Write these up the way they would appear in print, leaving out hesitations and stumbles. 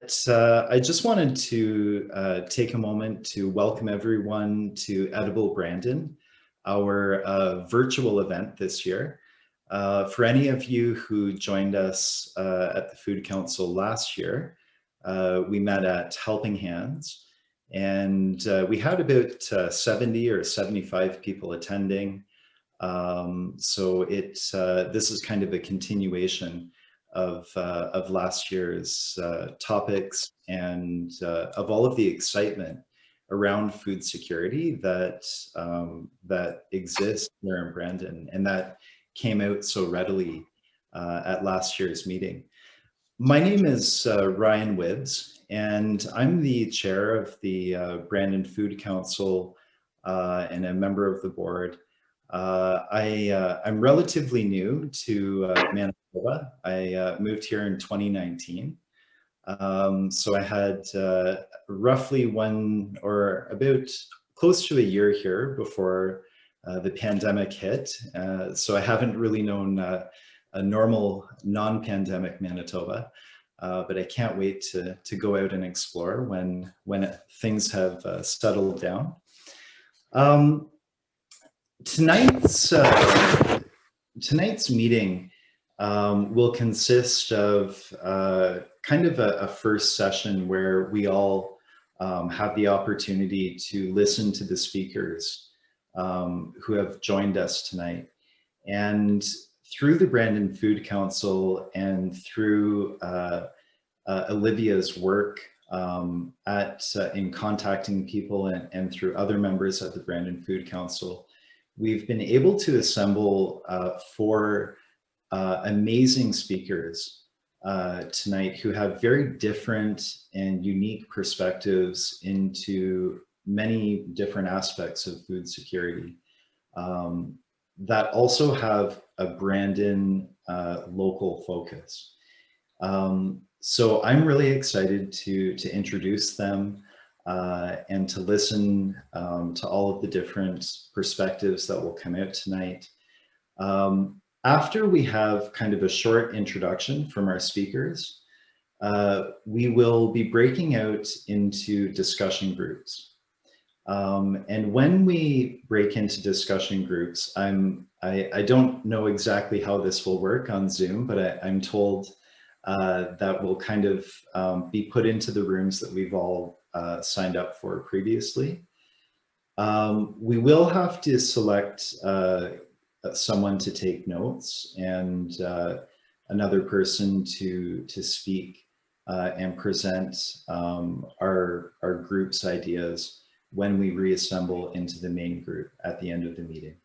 I just wanted to take a moment to welcome everyone to Edible Brandon, our virtual event this year. For any of you who joined us at the Food Council last year, we met at Helping Hands, and we had about 70 or 75 people attending. So this is kind of a continuation of last year's topics and of all of the excitement around food security that exists here in Brandon, and that came out so readily at last year's meeting. My name is Ryan Wibbs, and I'm the chair of the Brandon Food Council and a member of the board. I'm relatively new to Manitoba. I moved here in 2019. So I had roughly one or about close to a year here before the pandemic hit. So I haven't really known a normal non-pandemic Manitoba, but I can't wait to go out and explore when things have settled down. Tonight's meeting will consist of kind of a first session where we all have the opportunity to listen to the speakers who have joined us tonight. And through the Brandon Food Council and through Olivia's work in contacting people and through other members of the Brandon Food Council, we've been able to assemble four amazing speakers tonight who have very different and unique perspectives into many different aspects of food security that also have a Brandon local focus. So I'm really excited to introduce them and to listen to all of the different perspectives that will come out tonight. After we have kind of a short introduction from our speakers, we will be breaking out into discussion groups. And when we break into discussion groups, I don't know exactly how this will work on Zoom, but I'm told that will kind of be put into the rooms that we've all signed up for previously. We will have to select someone to take notes and another person to speak and present our group's ideas when we reassemble into the main group at the end of the meeting.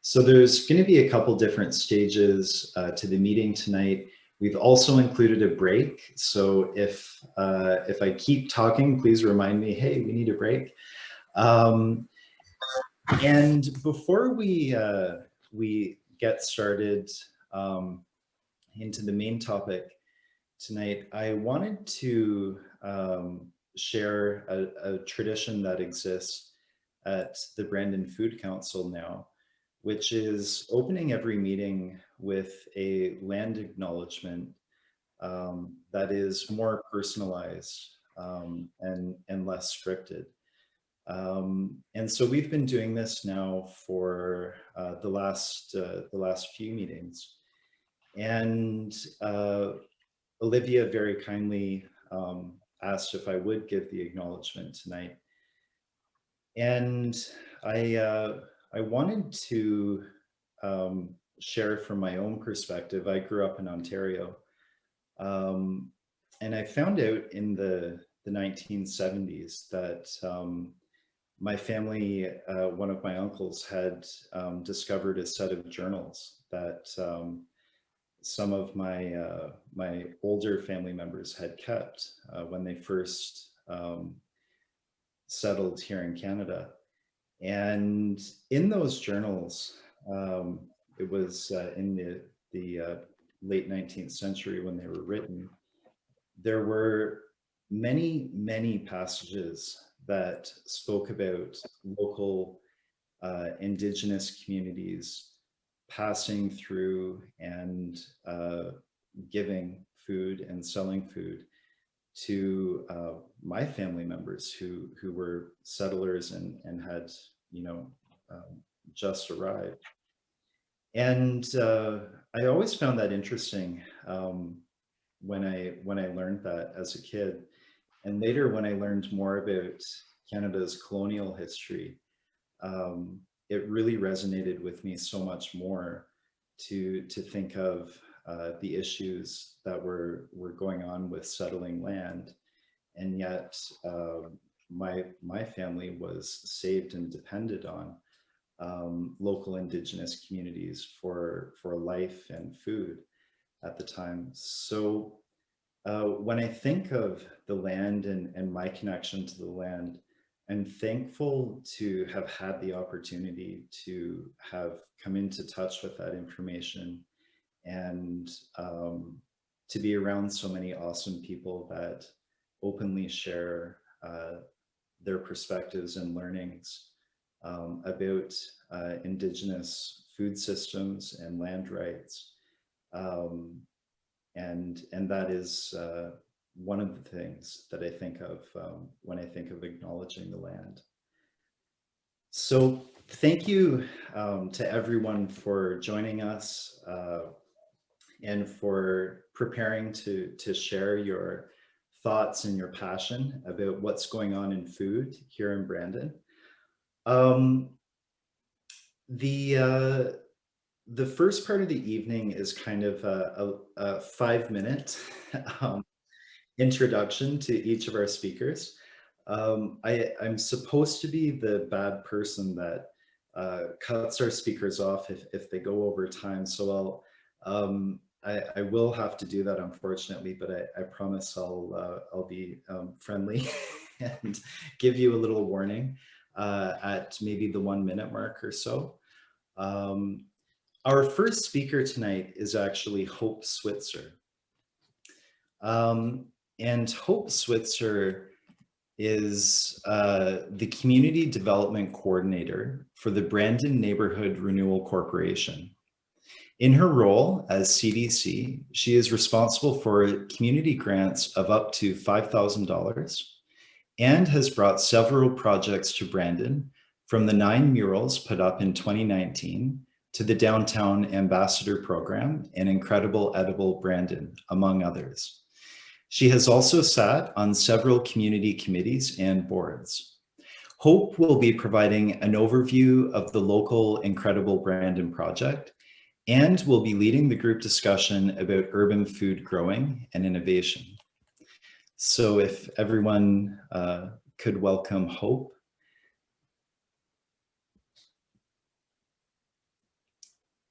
So there's going to be a couple different stages to the meeting tonight. We've also included a break. So if I keep talking, please remind me, hey, we need a break. And before we get started into the main topic tonight, I wanted to share a tradition that exists at the Brandon Food Council now, which is opening every meeting with a land acknowledgement that is more personalized and less scripted. And so we've been doing this now for the last few meetings. And Olivia very kindly asked if I would give the acknowledgement tonight. And I wanted to share from my own perspective. I grew up in Ontario, and I found out in the 1970s that my family, one of my uncles had discovered a set of journals that some of my older family members had kept when they first settled here in Canada. And in those journals, it was in the late 19th century when they were written, there were many, many passages that spoke about local Indigenous communities passing through and giving food and selling food to my family members who were settlers and had, you know, just arrived. And I always found that interesting when I learned that as a kid. And later, when I learned more about Canada's colonial history, it really resonated with me so much more to think of the issues that were going on with settling land, and yet my family was saved and depended on local Indigenous communities for life and food at the time. So when I think of the land and my connection to the land, I'm thankful to have had the opportunity to have come into touch with that information, and to be around so many awesome people that openly share their perspectives and learnings about Indigenous food systems and land rights. And that is one of the things that I think of when I think of acknowledging the land. So thank you to everyone for joining us and for preparing to share your thoughts and your passion about what's going on in food here in Brandon. The first part of the evening is kind of a 5-minute introduction to each of our speakers. I'm supposed to be the bad person that cuts our speakers off if they go over time. So I will have to do that, unfortunately, but I promise I'll be friendly and give you a little warning at maybe the 1-minute mark or so. Our first speaker tonight is actually Hope Switzer. And Hope Switzer is the Community Development Coordinator for the Brandon Neighbourhood Renewal Corporation. In her role as CDC, she is responsible for community grants of up to $5,000 and has brought several projects to Brandon, from the 9 murals put up in 2019 to the Downtown Ambassador Program and Incredible Edible Brandon, among others. She has also sat on several community committees and boards. Hope will be providing an overview of the local Incredible Brandon project and will be leading the group discussion about urban food growing and innovation. So if everyone could welcome Hope.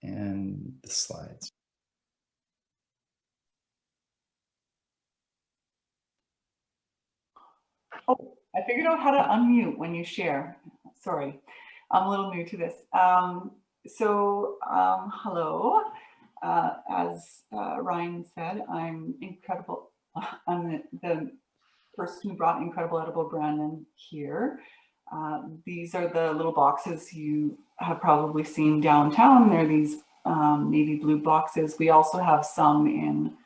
And the slides. Oh, I figured out how to unmute when you share. Sorry, I'm a little new to this. Hello. As Ryan said, I'm incredible. I'm the person who brought Incredible Edible Brandon here. These are the little boxes you have probably seen downtown. They're these navy blue boxes. We also have some in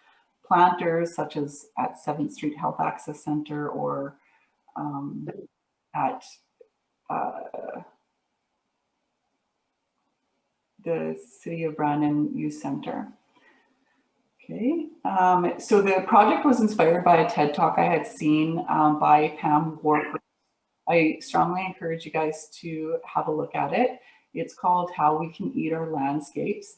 planters, such as at 7th Street Health Access Center or at the City of Brandon Youth Center. Okay, so the project was inspired by a TED Talk I had seen by Pam Warford. I strongly encourage you guys to have a look at it. It's called How We Can Eat Our Landscapes.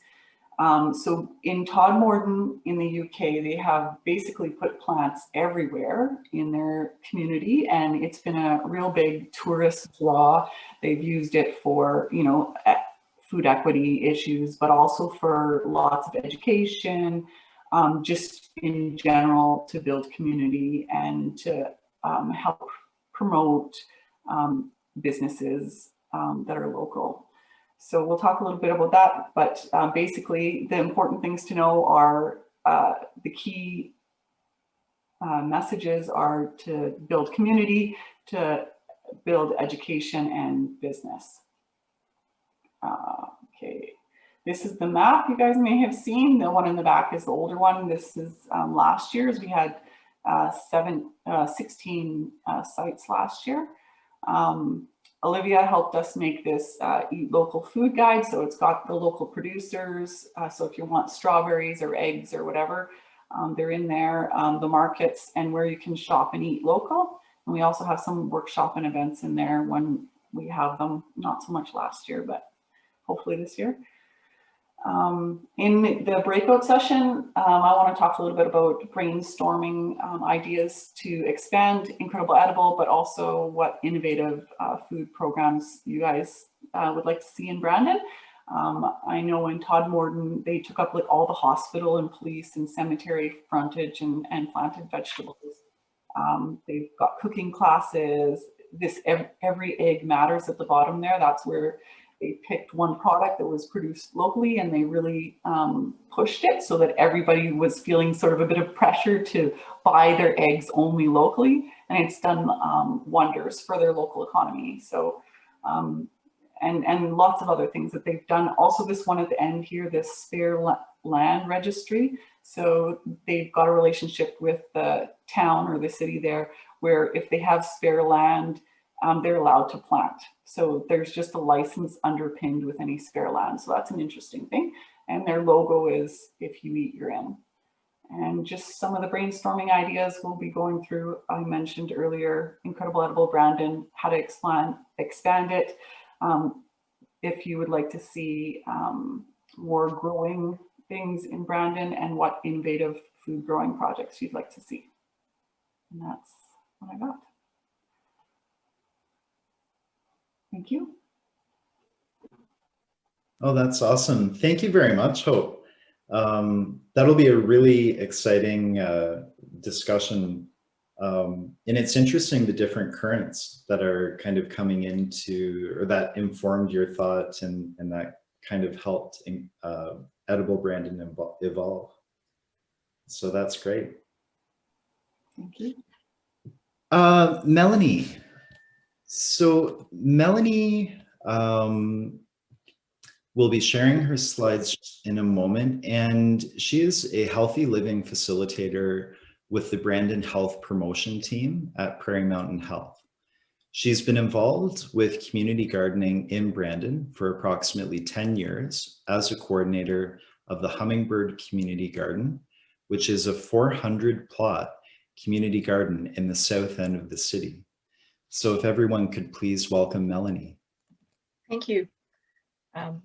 So in Todmorden in the UK, they have basically put plants everywhere in their community, and it's been a real big tourist draw. They've used it for, you know, food equity issues, but also for lots of education, just in general to build community and to help promote businesses that are local. So we'll talk a little bit about that, but basically the important things to know are the key messages are to build community, to build education and business. Okay, this is the map you guys may have seen. The one in the back is the older one. This is last year's. We had 16 sites last year. Olivia helped us make this Eat Local food guide. So it's got the local producers. So if you want strawberries or eggs or whatever, they're in there, the markets and where you can shop and eat local. And we also have some workshop and events in there when we have them, not so much last year, but hopefully this year. In the breakout session, I want to talk a little bit about brainstorming ideas to expand Incredible Edible, but also what innovative food programs you guys would like to see in Brandon. I know in Todmorden, they took up like all the hospital and police and cemetery frontage and planted vegetables. They've got cooking classes. This every egg matters at the bottom there. That's where they picked one product that was produced locally and they really pushed it so that everybody was feeling sort of a bit of pressure to buy their eggs only locally. And it's done wonders for their local economy. So, and lots of other things that they've done. Also this one at the end here, this spare land registry. So they've got a relationship with the town or the city there, where if they have spare land, they're allowed to plant. So there's just a license underpinned with any spare land. So that's an interesting thing. And their logo is, if you eat, you're in. And just some of the brainstorming ideas we'll be going through. I mentioned earlier, Incredible Edible Brandon, how to expand it. If you would like to see more growing things in Brandon and what innovative food growing projects you'd like to see. And that's what I got. Thank you. Oh, that's awesome. Thank you very much, Hope. That'll be a really exciting discussion. And it's interesting the different currents that are kind of coming into, or that informed your thoughts and that kind of helped Edible Brandon evolve. So that's great. Thank you. Melanie. So Melanie will be sharing her slides in a moment, and she is a healthy living facilitator with the Brandon Health Promotion Team at Prairie Mountain Health. She's been involved with community gardening in Brandon for approximately 10 years as a coordinator of the Hummingbird Community Garden, which is a 400-plot community garden in the south end of the city. So if everyone could please welcome Melanie. Thank you. I'll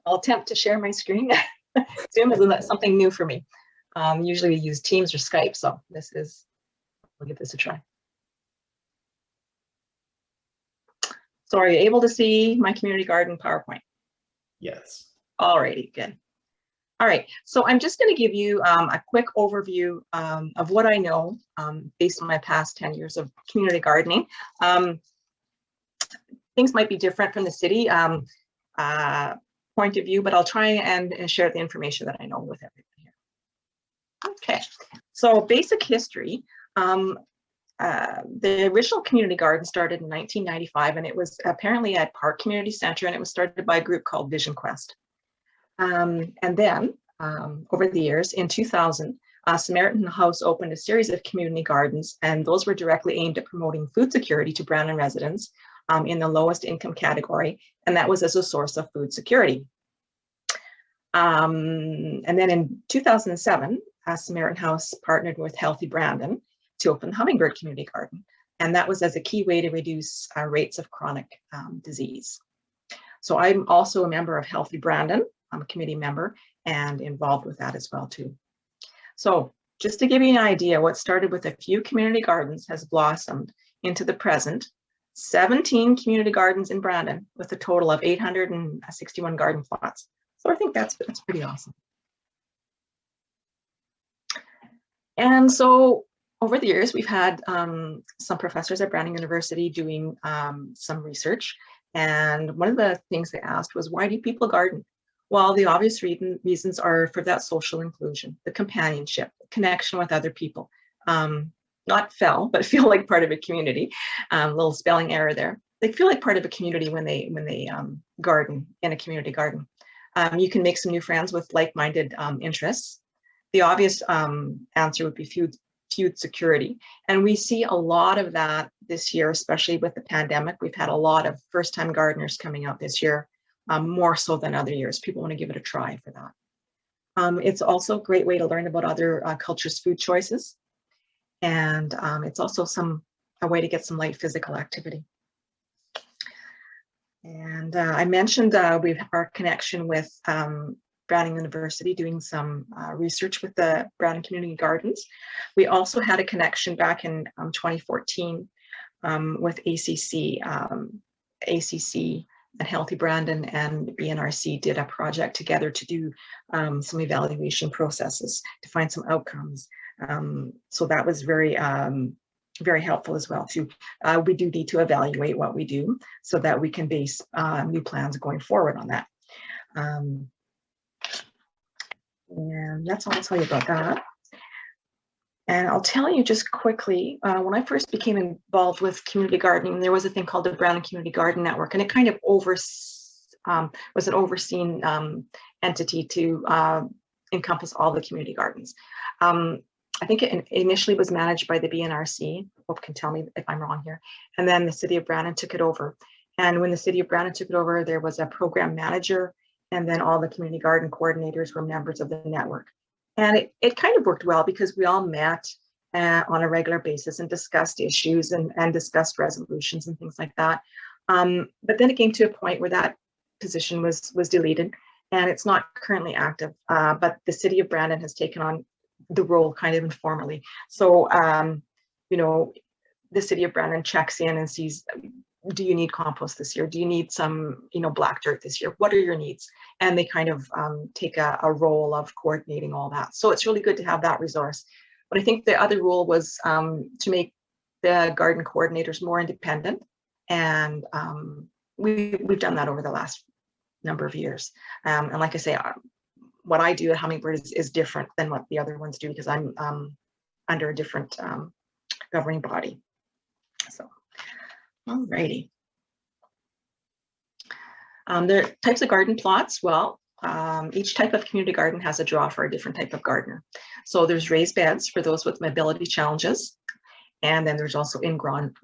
attempt to share my screen. Zoom is something new for me. Usually we use Teams or Skype, so we'll give this a try. So are you able to see my community garden PowerPoint? Yes. Alrighty, good. All right, so I'm just going to give you a quick overview of what I know based on my past 10 years of community gardening. Things might be different from the city point of view, but I'll try and share the information that I know with everybody here. Okay, so basic history. The original community garden started in 1995, and it was apparently at Park Community Center, and it was started by a group called Vision Quest. And then over the years, in 2000, Samaritan House opened a series of community gardens, and those were directly aimed at promoting food security to Brandon residents in the lowest income category, and that was as a source of food security. And then in 2007, Samaritan House partnered with Healthy Brandon to open the Hummingbird Community Garden, and that was as a key way to reduce rates of chronic disease. So I'm also a member of Healthy Brandon. I'm a committee member and involved with that as well too. So just to give you an idea, what started with a few community gardens has blossomed into the present 17 community gardens in Brandon with a total of 861 garden plots. So I think that's pretty awesome. And so over the years, we've had some professors at Brandon University doing some research. And one of the things they asked was, why do people garden? Well, the obvious reasons are for that social inclusion, the companionship, connection with other people. Not but feel like part of a community. Little spelling error there. They feel like part of a community when they garden in a community garden. You can make some new friends with like-minded interests. The obvious answer would be food security. And we see a lot of that this year, especially with the pandemic. We've had a lot of first-time gardeners coming out this year, more so than other years. People want to give it a try for that. It's also a great way to learn about other cultures' food choices. And it's also a way to get some light physical activity. And I mentioned we have our connection with Browning University, doing some research with the Browning Community Gardens. We also had a connection back in 2014 with ACC. ACC and Healthy Brandon and BNRC did a project together to do some evaluation processes to find some outcomes. So that was very helpful as well too. We do need to evaluate what we do so that we can base new plans going forward on that. And that's all I'll tell you about that. And I'll tell you just quickly, when I first became involved with community gardening, there was a thing called the Browning Community Garden Network, and it kind of was an overseen entity to encompass all the community gardens. I think it initially was managed by the BNRC. Hope can tell me if I'm wrong here. And then the City of Brandon took it over. And when the City of Brandon took it over, there was a program manager, and then all the community garden coordinators were members of the network. And it kind of worked well because we all met on a regular basis and discussed issues and discussed resolutions and things like that. But then it came to a point where that position was deleted, and it's not currently active. But the City of Brandon has taken on the role kind of informally. So, you know, the City of Brandon checks in and sees, do you need compost this year? Do you need some, you know, black dirt this year? What are your needs? And they kind of take a role of coordinating all that. So it's really good to have that resource. But I think the other rule was to make the garden coordinators more independent. And we've done that over the last number of years. And like I say, what I do at Hummingbird is different than what the other ones do because I'm under a different governing body. So, alrighty. There are types of garden plots. Well, each type of community garden has a draw for a different type of gardener. So there's raised beds for those with mobility challenges. And then there's also in-ground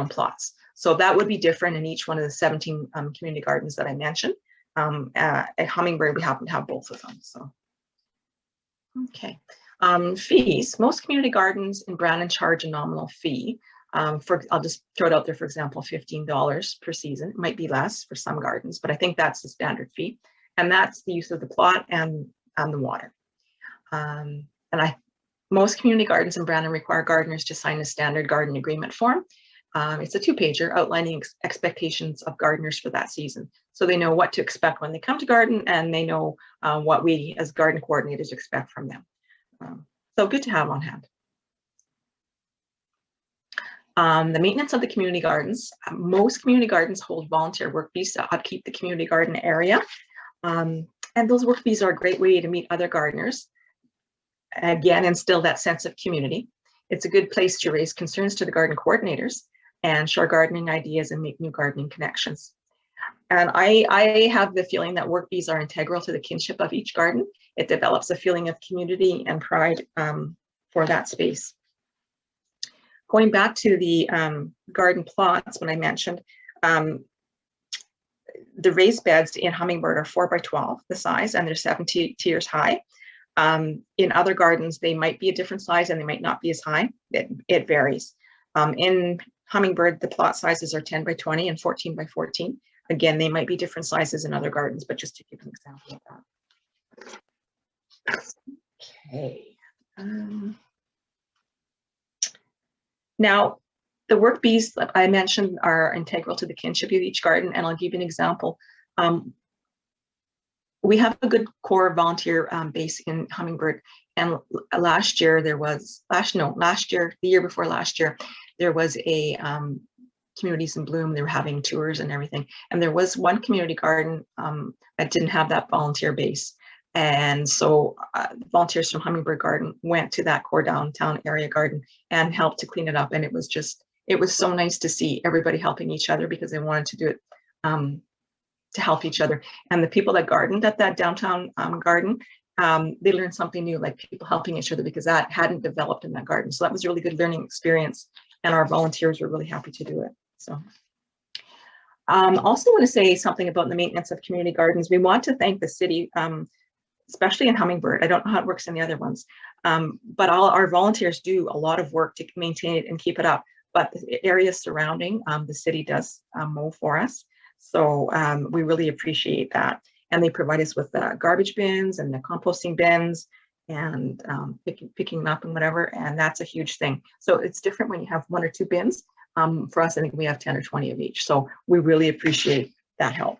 plots. So that would be different in each one of the 17 community gardens that I mentioned. At Hummingbird, we happen to have both of them. So, okay. Fees. Most community gardens in Brandon charge a nominal fee. I'll just throw it out there, for example, $15 per season. It might be less for some gardens, but I think that's the standard fee. And that's the use of the plot and the water. Most community gardens in Brandon require gardeners to sign a standard garden agreement form. It's a 2-pager outlining expectations of gardeners for that season. So they know what to expect when they come to garden, and they know what we as garden coordinators expect from them. So good to have on hand. The maintenance of the community gardens. Most community gardens hold volunteer work bees to upkeep the community garden area. And those work bees are a great way to meet other gardeners. Again, instill that sense of community. It's a good place to raise concerns to the garden coordinators and share gardening ideas and make new gardening connections. And I have the feeling that work bees are integral to the kinship of each garden. It develops a feeling of community and pride for that space. Going back to the garden plots, when I mentioned, the raised beds in Hummingbird are 4 by 12, the size, and they're 7 tiers high. In other gardens, they might be a different size and they might not be as high. It varies. In Hummingbird, the plot sizes are 10 by 20 and 14 by 14. Again, they might be different sizes in other gardens, but just to give an example of that. Okay. Now, the work bees that I mentioned are integral to the kinship of each garden, and I'll give you an example. We have a good core volunteer base in Hummingbird, and the year before last year, there was a Communities in Bloom. They were having tours and everything, and there was one community garden that didn't have that volunteer base, and so volunteers from Hummingbird Garden went to that core downtown area garden and helped to clean it up, and it was so nice to see everybody helping each other because they wanted to do it to help each other. And the people that gardened at that downtown garden they learned something new, like people helping each other, because that hadn't developed in that garden. So that was a really good learning experience, and our volunteers were really happy to do it. So also want to say something about the maintenance of community gardens. We want to thank the city, especially in Hummingbird. I don't know how it works in the other ones, but all our volunteers do a lot of work to maintain it and keep it up. But the areas surrounding, the city does mow for us. So we really appreciate that. And they provide us with the garbage bins and the composting bins and picking them up and whatever. And that's a huge thing. So it's different when you have 1 or 2 bins. For us, I think we have 10 or 20 of each. So we really appreciate that help.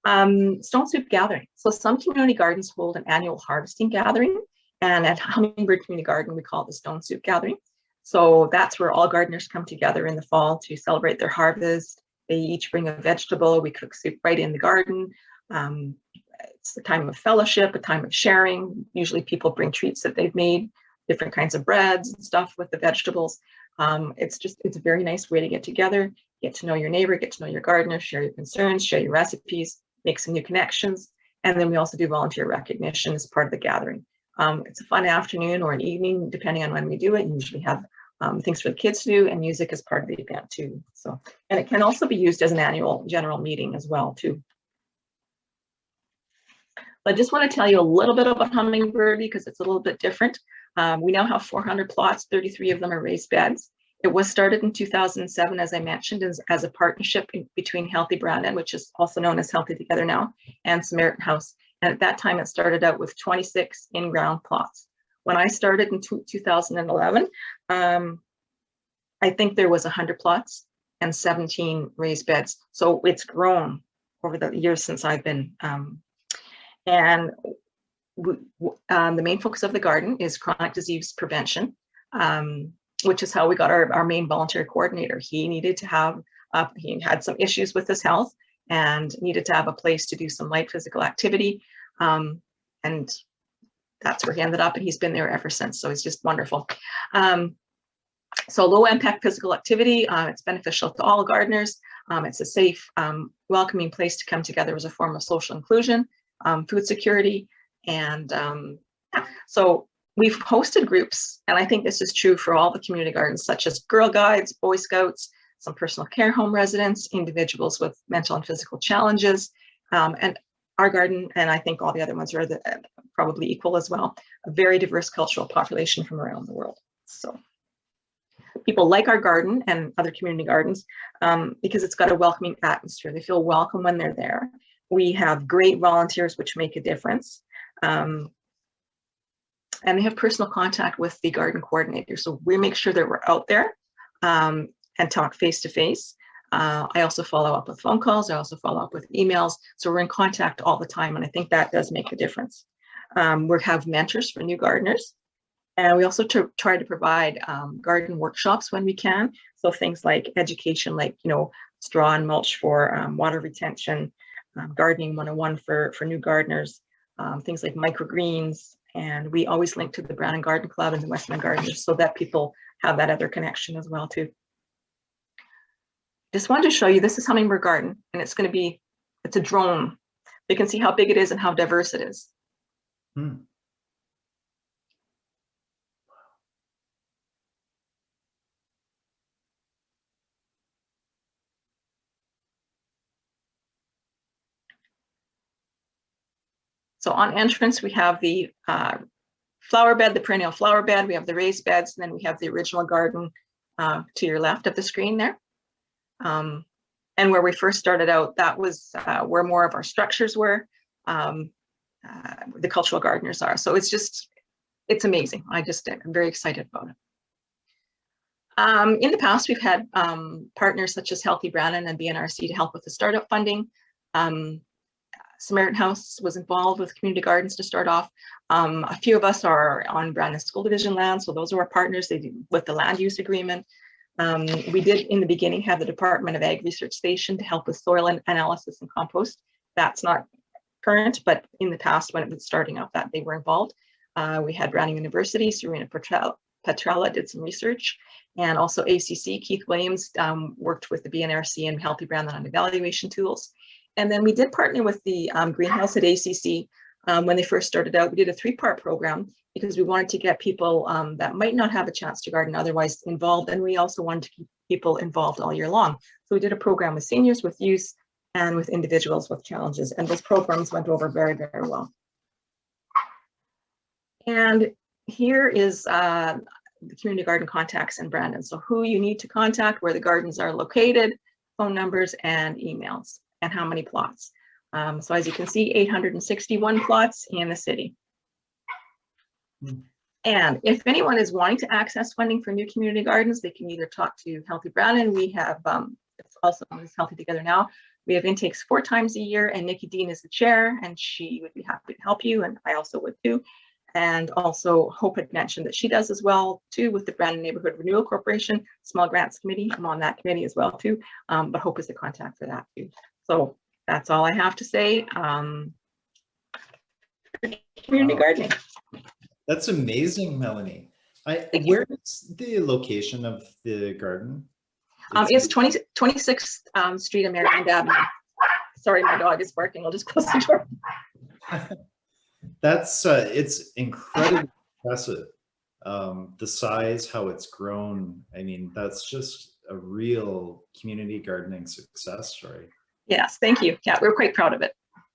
Stone soup gathering. So some community gardens hold an annual harvesting gathering. And at Hummingbird Community Garden, we call it the Stone Soup Gathering. So that's where all gardeners come together in the fall to celebrate their harvest. They each bring a vegetable. We cook soup right in the garden. It's a time of fellowship, a time of sharing. Usually people bring treats that they've made, different kinds of breads and stuff with the vegetables. It's a very nice way to get together, get to know your neighbor, get to know your gardener, share your concerns, share your recipes, make some new connections. And then we also do volunteer recognition as part of the gathering. It's a fun afternoon or an evening, depending on when we do it. You usually have things for the kids to do, and music is part of the event too. So, and it can also be used as an annual general meeting as well too. But I just want to tell you a little bit about Hummingbird because it's a little bit different. We now have 400 plots, 33 of them are raised beds. It was started in 2007, as I mentioned, as a partnership between Healthy Brandon, which is also known as Healthy Together now, and Samaritan House. And at that time, it started out with 26 in-ground plots. When I started in 2011, I think there was 100 plots and 17 raised beds. So it's grown over the years since I've been. The main focus of the garden is chronic disease prevention, which is how we got our main volunteer coordinator. He needed to have, he had some issues with his health and needed to have a place to do some light physical activity. And that's where he ended up, and he's been there ever since. So it's just wonderful. So low impact physical activity, it's beneficial to all gardeners. It's a safe, welcoming place to come together as a form of social inclusion, food security. And so we've hosted groups, and I think this is true for all the community gardens, such as Girl Guides, Boy Scouts, some personal care home residents, individuals with mental and physical challenges, and our garden, and I think all the other ones are probably equal as well, a very diverse cultural population from around the world. So people like our garden and other community gardens because it's got a welcoming atmosphere. They feel welcome when they're there. We have great volunteers, which make a difference. And they have personal contact with the garden coordinator. So we make sure that we're out there and talk face to face. I also follow up with phone calls. I also follow up with emails. So we're in contact all the time. And I think that does make a difference. We have mentors for new gardeners. And we also try to provide garden workshops when we can. So things like education, like, straw and mulch for water retention, gardening 101 for new gardeners, things like microgreens. And we always link to the Brown Garden Club and the Westland Gardeners so that people have that other connection as well too. Just wanted to show you, this is Hummingbird Garden, and it's a drone. You can see how big it is and how diverse it is. So on entrance, we have the flower bed, the perennial flower bed. We have the raised beds, and then we have the original garden to your left of the screen there. And where we first started out, that was where more of our structures were, the cultural gardeners are. So it's amazing. I'm very excited about it. In the past, we've had partners such as Healthy Brandon and BNRC to help with the startup funding. Samaritan House was involved with community gardens to start off. A few of us are on Brandon School Division land, so those are our partners. They do with the land use agreement. We did in the beginning have the Department of Ag Research Station to help with soil analysis and compost. That's not current, but in the past when it was starting out, that they were involved. We had Browning University, Serena Petrella did some research, and also ACC, Keith Williams worked with the BNRC and Healthy Brandon on evaluation tools. And then we did partner with the greenhouse at ACC. When they first started out, we did a 3-part program because we wanted to get people that might not have a chance to garden otherwise involved. And we also wanted to keep people involved all year long. So we did a program with seniors, with youth, and with individuals with challenges. And those programs went over very, very well. And here is the community garden contacts in Brandon. So who you need to contact, where the gardens are located, phone numbers, and emails, and how many plots. So as you can see, 861 plots in the city. And if anyone is wanting to access funding for new community gardens, they can either talk to Healthy Brandon. We have, it's also known as Healthy Together Now. We have intakes 4 times a year, and Nikki Dean is the chair, and she would be happy to help you, and I also would too. And also Hope had mentioned that she does as well too with the Brandon Neighborhood Renewal Corporation Small Grants Committee. I'm on that committee as well too, but Hope is the contact for that too. So that's all I have to say. Community gardening. That's amazing, Melanie. Where is the location of the garden? It's 26th Street and Maryland Avenue. Sorry, my dog is barking. I'll just close the door. That's it's incredibly impressive. The size, how it's grown. I mean, that's just a real community gardening success story. Yes, thank you. Yeah, we're quite proud of it.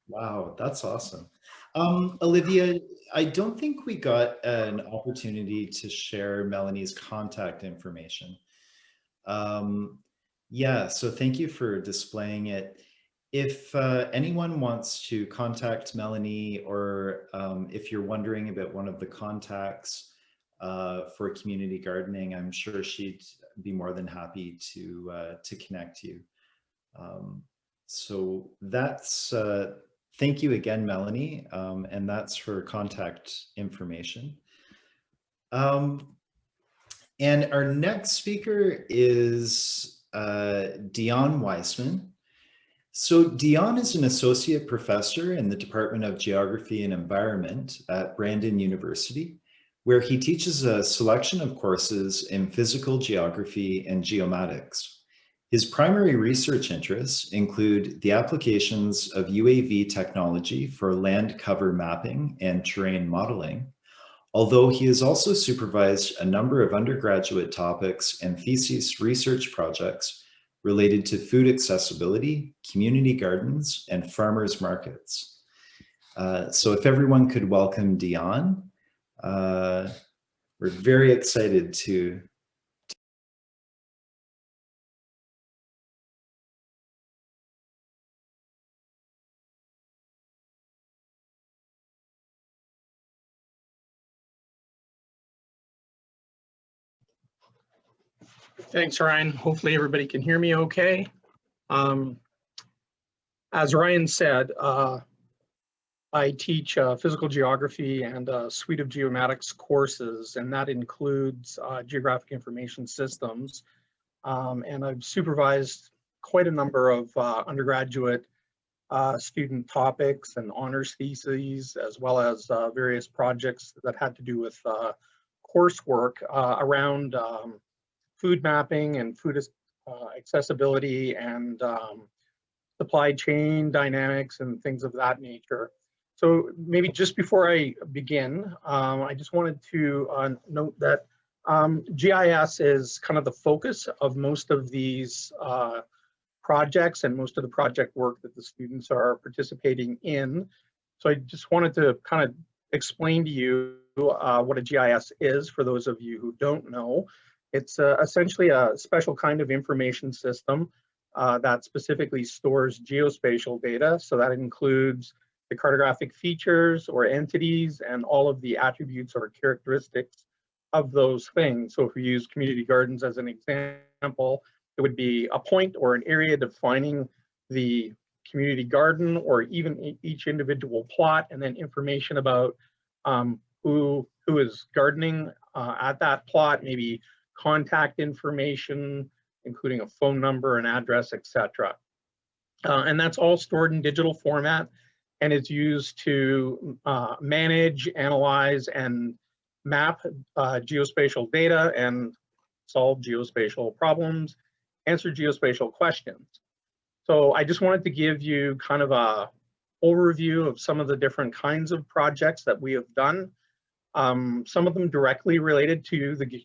Wow, that's awesome. Olivia, I don't think we got an opportunity to share Melanie's contact information. Yeah, so thank you for displaying it. If anyone wants to contact Melanie, or if you're wondering about one of the contacts for community gardening, I'm sure she'd be more than happy to connect you. So that's, thank you again, Melanie, and that's her contact information. And our next speaker is Dion Wiseman. So Dion is an associate professor in the Department of Geography and Environment at Brandon University, where he teaches a selection of courses in physical geography and geomatics. His primary research interests include the applications of UAV technology for land cover mapping and terrain modeling, although he has also supervised a number of undergraduate topics and thesis research projects related to food accessibility, community gardens, and farmers markets. So if everyone could welcome Dion, we're very excited to Thanks, Ryan. Hopefully everybody can hear me okay. As Ryan said, I teach physical geography and a suite of geomatics courses, and that includes geographic information systems. And I've supervised quite a number of undergraduate student topics and honors theses, as well as various projects that had to do with coursework around food mapping and food accessibility and supply chain dynamics and things of that nature. So maybe just before I begin, I just wanted to note that GIS is kind of the focus of most of these projects and most of the project work that the students are participating in. So I just wanted to kind of explain to you what a GIS is for those of you who don't know. It's essentially a special kind of information system that specifically stores geospatial data. So that includes the cartographic features or entities and all of the attributes or characteristics of those things. So if we use community gardens as an example, it would be a point or an area defining the community garden or even each individual plot, and then information about who is gardening at that plot, maybe contact information, including a phone number, an address, etc. And that's all stored in digital format and is used to manage, analyze, and map geospatial data and solve geospatial problems, answer geospatial questions. So I just wanted to give you kind of a overview of some of the different kinds of projects that we have done. Some of them directly related to the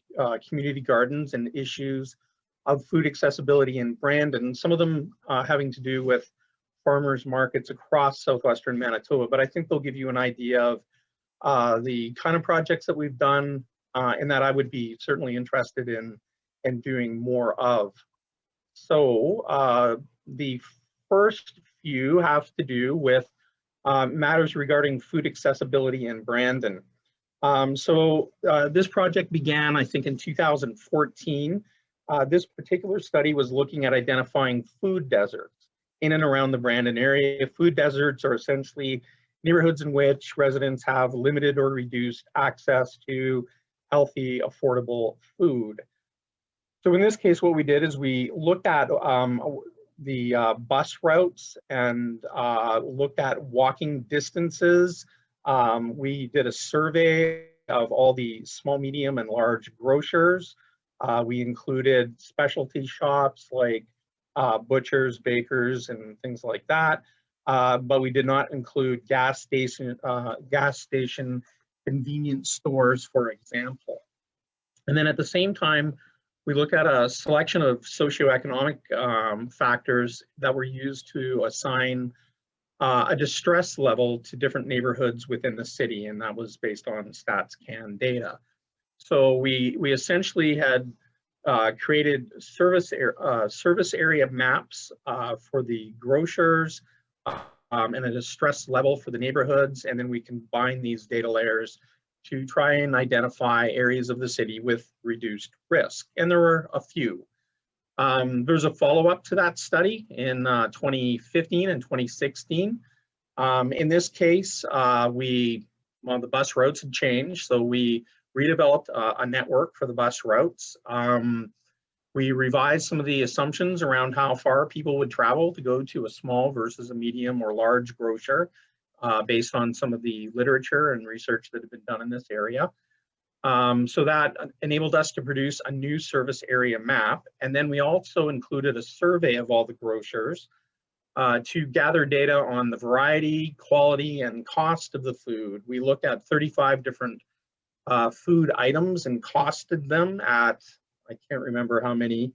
community gardens and issues of food accessibility in Brandon, some of them having to do with farmers markets across southwestern Manitoba, but I think they'll give you an idea of the kind of projects that we've done and that I would be certainly interested in doing more of. So the first few have to do with matters regarding food accessibility in Brandon. This project began, I think, in 2014. This particular study was looking at identifying food deserts in and around the Brandon area. Food deserts are essentially neighborhoods in which residents have limited or reduced access to healthy, affordable food. So in this case, what we did is we looked at the bus routes and looked at walking distances. We did a survey of all the small, medium, and large grocers. We included specialty shops like butchers, bakers, and things like that. But we did not include gas station convenience stores, for example. And then at the same time, we looked at a selection of socioeconomic factors that were used to assign a distress level to different neighborhoods within the city, and that was based on StatsCan data. So we essentially had created service area maps for the grocers and a distress level for the neighborhoods, and then we combine these data layers to try and identify areas of the city with reduced risk. And there were a few. There's a follow-up to that study in 2015 and 2016. In this case, the bus routes had changed, so we redeveloped a network for the bus routes. We revised some of the assumptions around how far people would travel to go to a small versus a medium or large grocer based on some of the literature and research that had been done in this area. So that enabled us to produce a new service area map. And then we also included a survey of all the grocers to gather data on the variety, quality, and cost of the food. We looked at 35 different food items and costed them at, I can't remember how many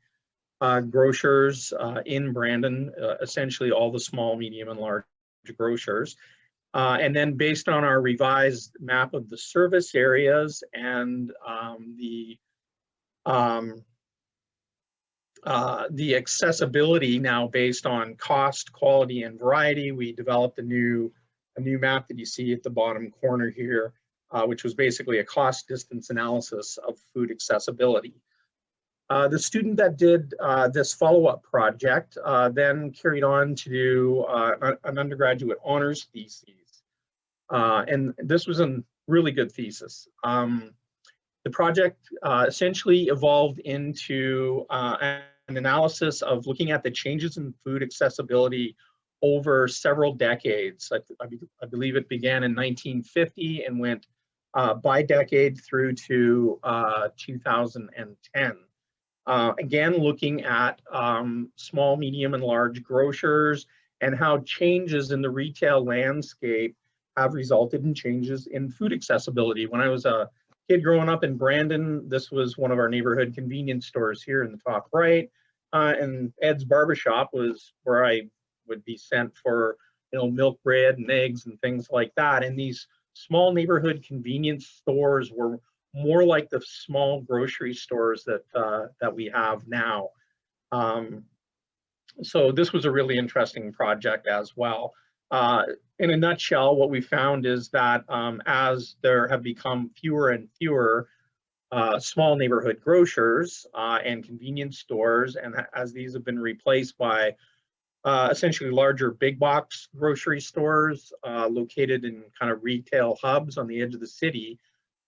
grocers in Brandon, essentially all the small, medium, and large grocers. And then based on our revised map of the service areas and the accessibility now based on cost, quality, and variety, we developed a new map that you see at the bottom corner here, which was basically a cost distance analysis of food accessibility. The student that did this follow-up project then carried on to do an undergraduate honors thesis. And this was a really good thesis. The project essentially evolved into an analysis of looking at the changes in food accessibility over several decades. I believe it began in 1950 and went by decade through to 2010. Again, looking at small, medium, and large grocers and how changes in the retail landscape have resulted in changes in food accessibility. When I was a kid growing up in Brandon, this was one of our neighborhood convenience stores here in the top right. And Ed's Barbershop was where I would be sent for, milk, bread, and eggs and things like that. And these small neighborhood convenience stores were more like the small grocery stores that we have now. So this was a really interesting project as well. In a nutshell, what we found is that as there have become fewer and fewer small neighborhood grocers and convenience stores, and as these have been replaced by essentially larger big box grocery stores located in kind of retail hubs on the edge of the city,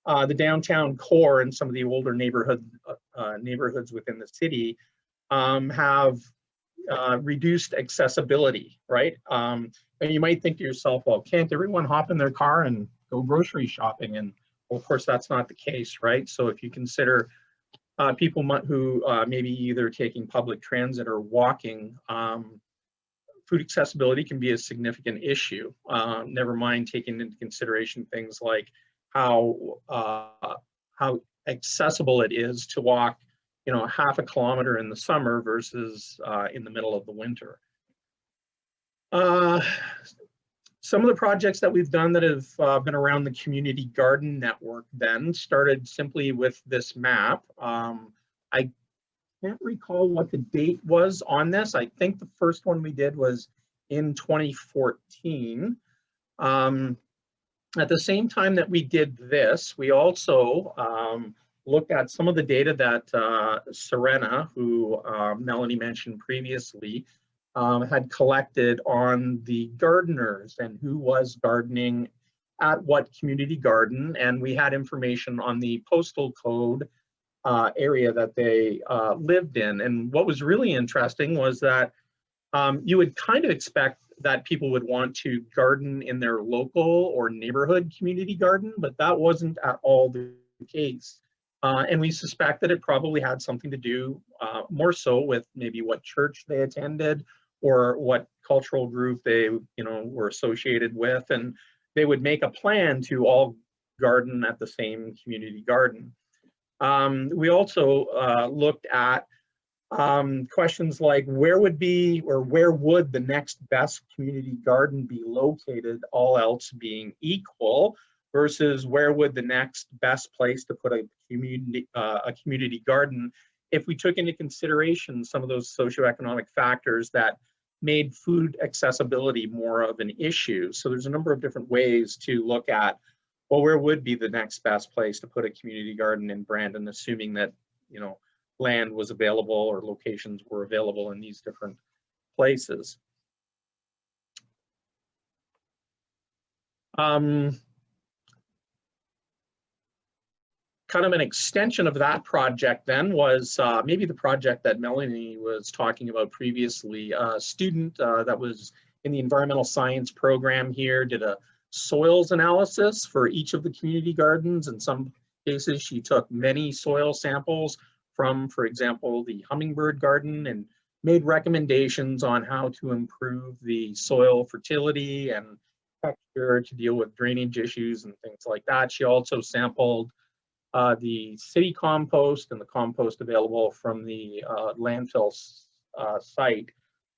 the downtown core and some of the older neighborhoods within the city have reduced accessibility, right? And you might think to yourself, well, can't everyone hop in their car and go grocery shopping? And well, of course, that's not the case, right? So if you consider people who may be either taking public transit or walking, food accessibility can be a significant issue. Never mind taking into consideration things like how accessible it is to walk, you know, half a kilometer in the summer versus in the middle of the winter. Some of the projects that we've done that have been around the community garden network then started simply with this map. I can't recall what the date was on this. I think the first one we did was in 2014. At the same time that we did this, we also looked at some of the data that Serena, who Melanie mentioned previously, had collected on the gardeners and who was gardening at what community garden. And we had information on the postal code area that they lived in. And what was really interesting was that you would kind of expect that people would want to garden in their local or neighborhood community garden, but that wasn't at all the case. And we suspect that it probably had something to do more so with maybe what church they attended or what cultural group they, you know, were associated with, and they would make a plan to all garden at the same community garden. We also looked at questions like where would the next best community garden be located, all else being equal, versus where would the next best place to put a community garden if we took into consideration some of those socioeconomic factors that made food accessibility more of an issue. So there's a number of different ways to look at, well, where would be the next best place to put a community garden in Brandon, assuming that, you know, land was available or locations were available in these different places. Kind of an extension of that project then was maybe the project that Melanie was talking about previously. A student that was in the environmental science program here did a soils analysis for each of the community gardens. In some cases, she took many soil samples from, for example, the Hummingbird Garden and made recommendations on how to improve the soil fertility and texture to deal with drainage issues and things like that. She also sampled the city compost and the compost available from the landfill site,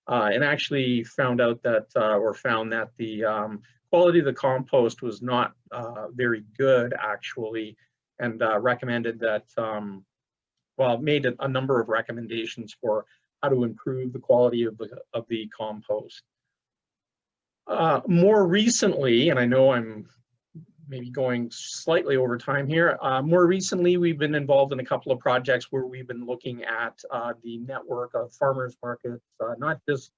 and actually found out that, or found that the quality of the compost was not very good actually, and recommended that, well, made a number of recommendations for how to improve the quality of the compost. More recently, and I know I'm maybe going slightly over time here. More recently, we've been involved in a couple of projects where we've been looking at the network of farmers markets, not just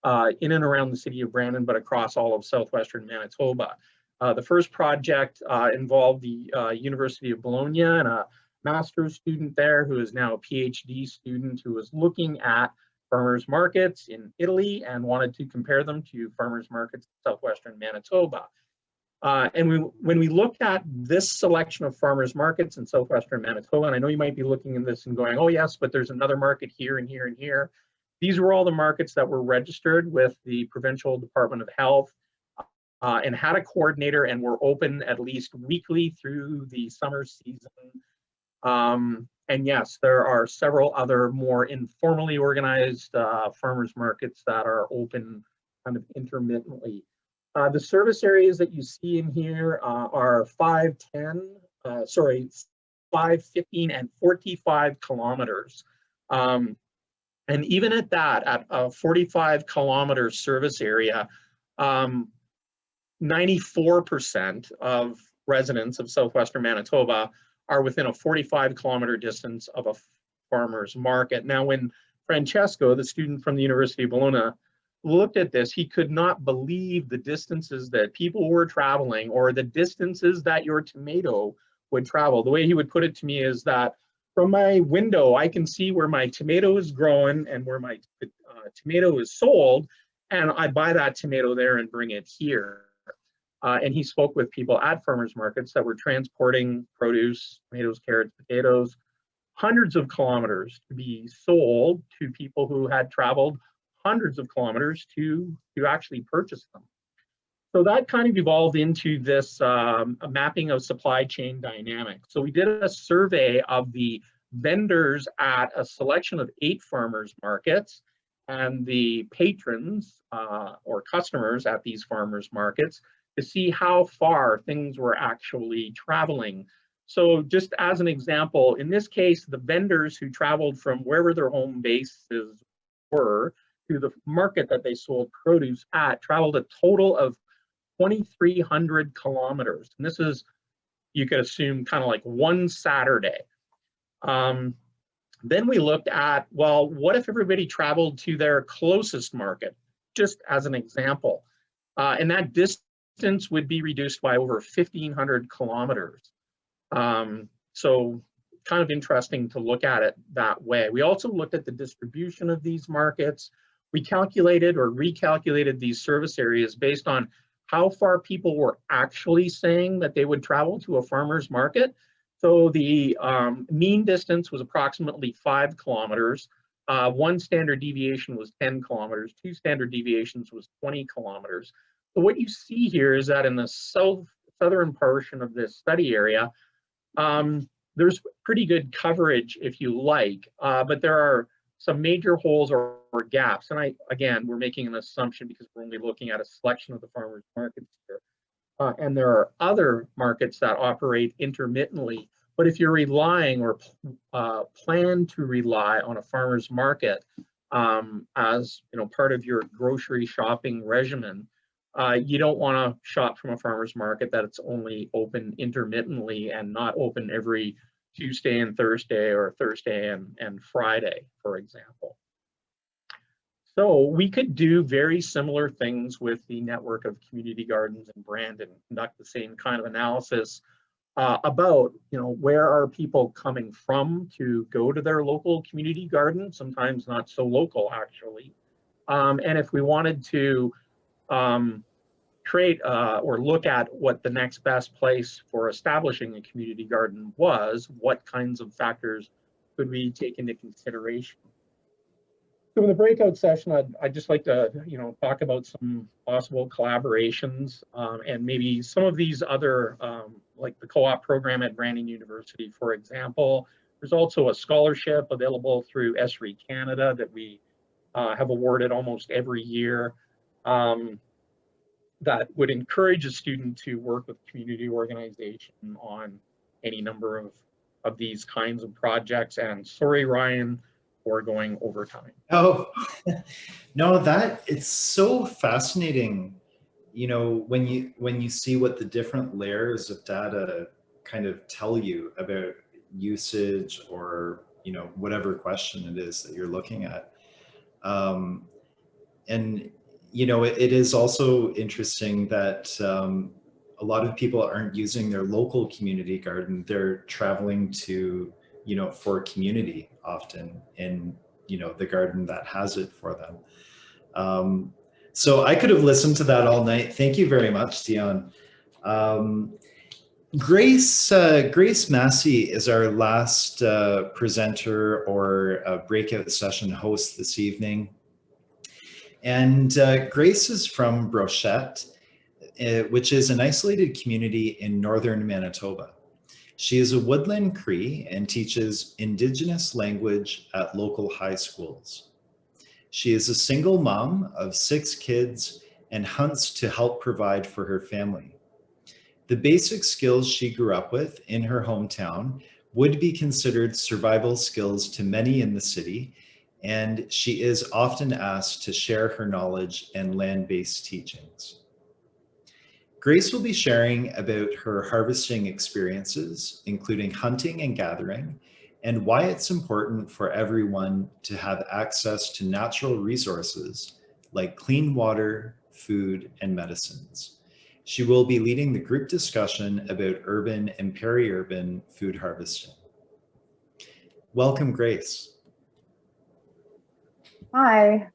in and around the city of Brandon, but across all of southwestern Manitoba. The first project involved the University of Bologna and a master's student there who is now a PhD student who was looking at farmers markets in Italy and wanted to compare them to farmers markets in southwestern Manitoba. And when we looked at this selection of farmers markets in southwestern Manitoba, and I know you might be looking at this and going, oh yes, but there's another market here and here and here. These were all the markets that were registered with the Provincial Department of Health and had a coordinator and were open at least weekly through the summer season. And yes, there are several other more informally organized farmers markets that are open kind of intermittently. The service areas that you see in here are 5, 15, and 45 kilometers. And even at that, at a 45 kilometer service area, 94% of residents of southwestern Manitoba are within a 45 kilometer distance of a farmer's market. Now, when Francesco, the student from the University of Bologna, looked at this, he could not believe the distances that people were traveling or the distances that your tomato would travel. The way he would put it to me is that from my window, I can see where my tomato is growing and where my tomato is sold, and I buy that tomato there and bring it here. And he spoke with people at farmers markets that were transporting produce, tomatoes, carrots, potatoes, hundreds of kilometers to be sold to people who had traveled hundreds of kilometers to actually purchase them. So that kind of evolved into this a mapping of supply chain dynamics. So we did a survey of the vendors at a selection of 8 farmers markets and the patrons or customers at these farmers markets to see how far things were actually traveling. So just as an example, in this case, the vendors who traveled from wherever their home bases were to the market that they sold produce at traveled a total of 2,300 kilometers. And this is, you could assume, kind of like one Saturday. Then we looked at, well, what if everybody traveled to their closest market, just as an example? And that distance would be reduced by over 1,500 kilometers. So kind of interesting to look at it that way. We also looked at the distribution of these markets. We calculated or recalculated these service areas based on how far people were actually saying that they would travel to a farmer's market. So the mean distance was approximately 5 kilometers. One standard deviation was 10 kilometers. 2 standard deviations was 20 kilometers. So what you see here is that in the southern portion of this study area, there's pretty good coverage, if you like, but there are some major holes or gaps. And again, we're making an assumption because we're only looking at a selection of the farmers markets here. And there are other markets that operate intermittently. But if you're relying or plan to rely on a farmer's market as part of your grocery shopping regimen, you don't want to shop from a farmer's market that's only open intermittently and not open every Tuesday and Thursday or Thursday and Friday, for example. So we could do very similar things with the network of community gardens in Brandon, conduct the same kind of analysis about, where are people coming from to go to their local community garden, sometimes not so local actually. And if we wanted to create or look at what the next best place for establishing a community garden was, what kinds of factors could we take into consideration? So in the breakout session, I'd just like to, talk about some possible collaborations and maybe some of these other, like the co-op program at Brandon University, for example. There's also a scholarship available through ESRI Canada that we have awarded almost every year that would encourage a student to work with community organization on any number of these kinds of projects. And sorry, Ryan, for going over time. Oh, no, it's so fascinating, when you see what the different layers of data kind of tell you about usage or, whatever question it is that you're looking at. And, it is also interesting that a lot of people aren't using their local community garden. They're traveling to, for community often in, the garden that has it for them. So I could have listened to that all night. Thank you very much, Dion. Grace Massey is our last presenter or breakout session host this evening. And Grace is from Brochette, which is an isolated community in northern Manitoba. She is a woodland Cree and teaches Indigenous language at local high schools. She is a single mom of 6 kids and hunts to help provide for her family. The basic skills she grew up with in her hometown would be considered survival skills to many in the city, and she is often asked to share her knowledge and land-based teachings. Grace will be sharing about her harvesting experiences, including hunting and gathering, and why it's important for everyone to have access to natural resources like clean water, food, and medicines. She will be leading the group discussion about urban and peri-urban food harvesting. Welcome, Grace. Hi.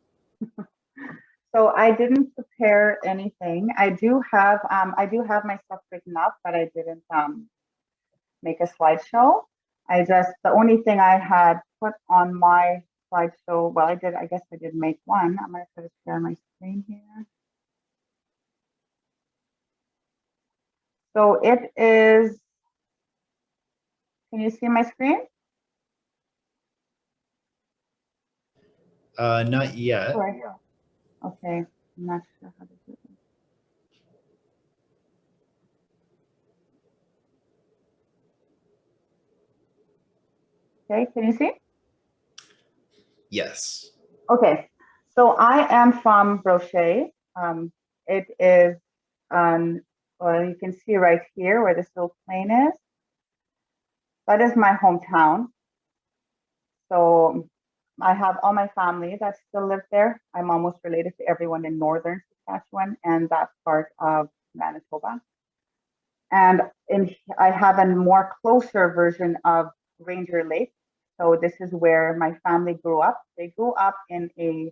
So I didn't prepare anything. I do have my stuff written up, but I didn't make a slideshow. The only thing I had put on my slideshow. Well, I guess I did make one. I'm going to try to share my screen here. So it is, can you see my screen? Not yet. Sorry. Okay, I'm not sure how to do it. Okay, can you see? Yes. Okay, so I am from Brochet. It is on, well, you can see right here where this little plane is. That is my hometown. So I have all my family that still live there. I'm almost related to everyone in northern Saskatchewan and that part of Manitoba. And I have a more closer version of Ranger Lake. So this is where my family grew up. They grew up in a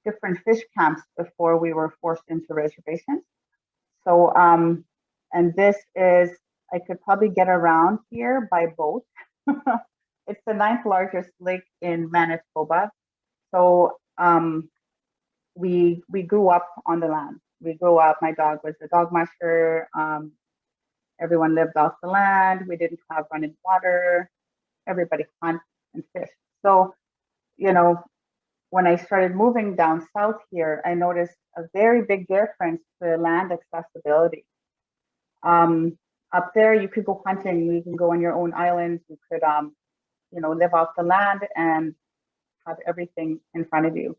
different fish camps before we were forced into reservations. So, and this is, I could probably get around here by boat. It's the 9th largest lake in Manitoba. So we grew up on the land. We grew up, my dog was a dog musher. Everyone lived off the land. We didn't have running water. Everybody hunt and fish. So, you know, when I started moving down south here, I noticed a very big difference to land accessibility. Up there, you could go hunting. You can go on your own islands. You could, you know, live off the land and have everything in front of you.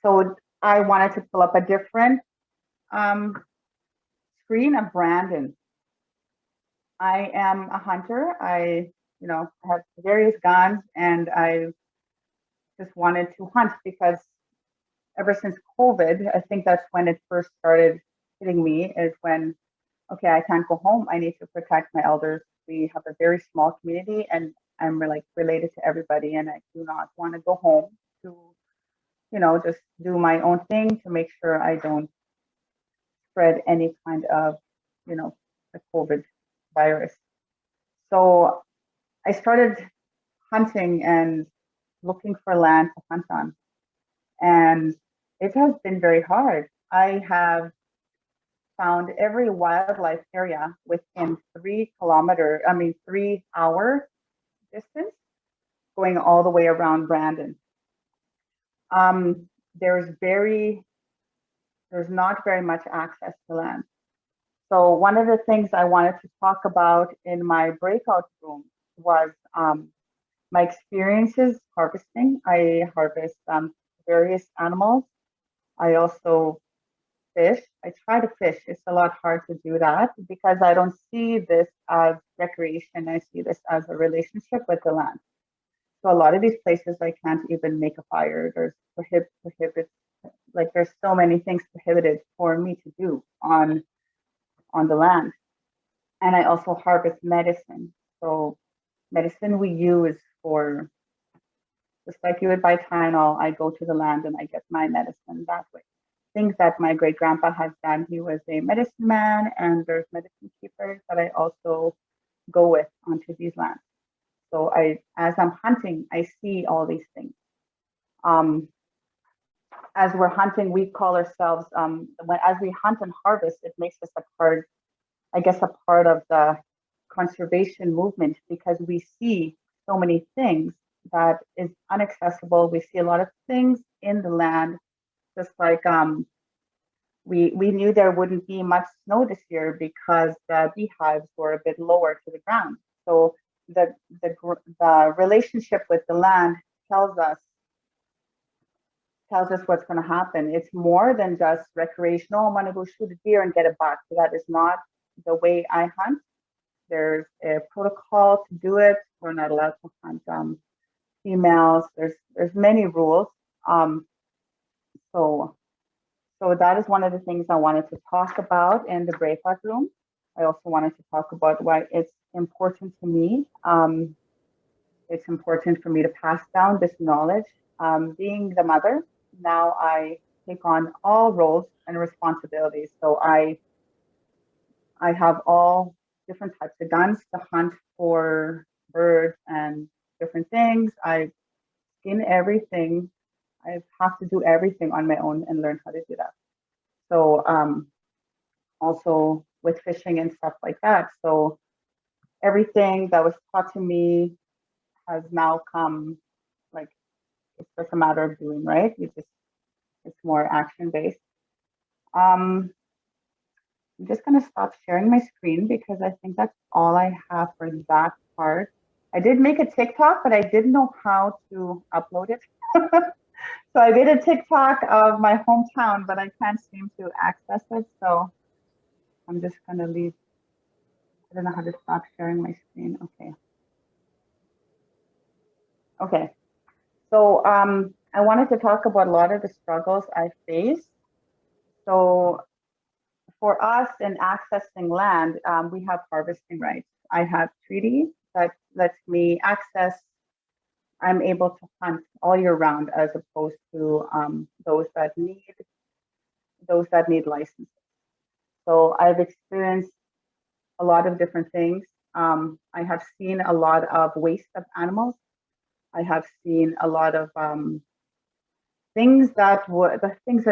So I wanted to pull up a different screen of Brandon. I am a hunter. I, you know, have various guns, and I just wanted to hunt because ever since COVID, I think that's when it first started hitting me, is when, okay, I can't go home. I need to protect my elders. We have a very small community, and I'm like related to everybody, and I do not want to go home to, you know, just do my own thing to make sure I don't spread any kind of, you know, the COVID virus. So I started hunting and looking for land to hunt on. And it has been very hard. I have found every wildlife area within 3 hour distance, going all the way around Brandon. There's not very much access to land. So one of the things I wanted to talk about in my breakout room was my experiences harvesting. I harvest various animals. I also fish. I try to fish. It's a lot hard to do that because I don't see this as recreation. I see this as a relationship with the land. So a lot of these places I can't even make a fire. There's prohibit, like there's so many things prohibited for me to do on the land. And I also harvest medicine. So medicine we use for, just like you would buy Tylenol, I go to the land and I get my medicine that way. Things that my great grandpa has done. He was a medicine man, and there's medicine keepers that I also go with onto these lands. So as I'm hunting, I see all these things. As we're hunting, we call ourselves, as we hunt and harvest, it makes us a part of the conservation movement, because we see so many things that is inaccessible. We see a lot of things in the land, just like we knew there wouldn't be much snow this year because the beehives were a bit lower to the ground. So the relationship with the land tells us what's going to happen. It's more than just recreational. I'm going to go shoot a deer and get it back. So that is not the way I hunt. There's a protocol to do it. We're not allowed to hunt females. There's many rules. So that is one of the things I wanted to talk about in the breakout room. I also wanted to talk about why it's important to me. It's important for me to pass down this knowledge. Being the mother, now I take on all roles and responsibilities. So I have all different types of guns to hunt for birds and different things. I skin everything. I have to do everything on my own and learn how to do that. So also with fishing and stuff like that. So everything that was taught to me has now come, like, it's just a matter of doing, right? It's more action based. I'm just going to stop sharing my screen because I think that's all I have for that part. I did make a TikTok, but I didn't know how to upload it. So I did a TikTok of my hometown, but I can't seem to access it. So I'm just going to leave. I don't know how to stop sharing my screen. Okay. Okay. So I wanted to talk about a lot of the struggles I faced. So for us in accessing land, we have harvesting rights. I have treaty that lets me access. I'm able to hunt all year round, as opposed to those that need licenses. So I've experienced a lot of different things. I have seen a lot of waste of animals. I have seen a lot of things that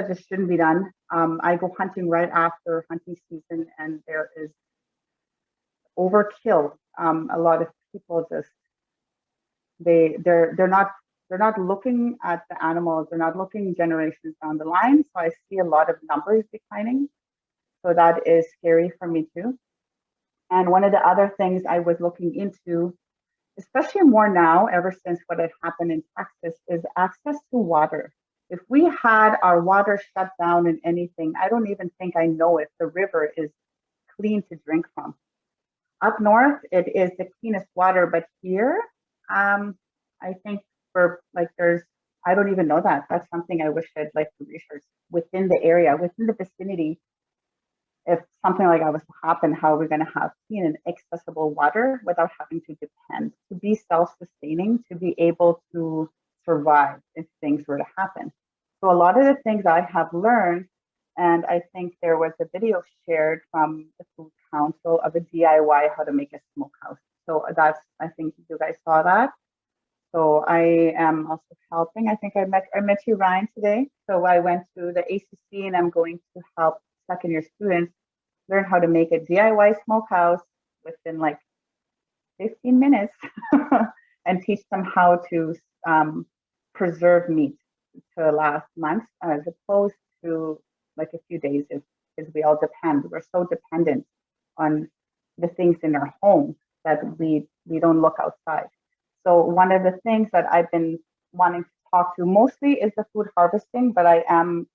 just shouldn't be done. I go hunting right after hunting season, and there is overkill. A lot of people just they're not looking at the animals. They're not looking generations down the line. So I see a lot of numbers declining. So that is scary for me too. And one of the other things I was looking into, especially more now, ever since what had happened in Texas, is access to water. If we had our water shut down in anything, I don't even think I know if the river is clean to drink from. Up north, it is the cleanest water, but here, I think I don't even know that. That's something I wish I'd like to research within the area, within the vicinity. If something like that was to happen, how are we going to have clean and accessible water without having to depend, to be self-sustaining, to be able to survive if things were to happen? So a lot of the things I have learned, and I think there was a video shared from the Food Council of a DIY how to make a smokehouse. So I think you guys saw that. So I am also helping. I think I met you, Ryan, today. So I went to the ACC, and I'm going to help second-year students learn how to make a DIY smokehouse within like 15 minutes and teach them how to preserve meat to last months, as opposed to like a few days, because we all depend. We're so dependent on the things in our home that we don't look outside. So one of the things that I've been wanting to talk to mostly is the food harvesting, but I am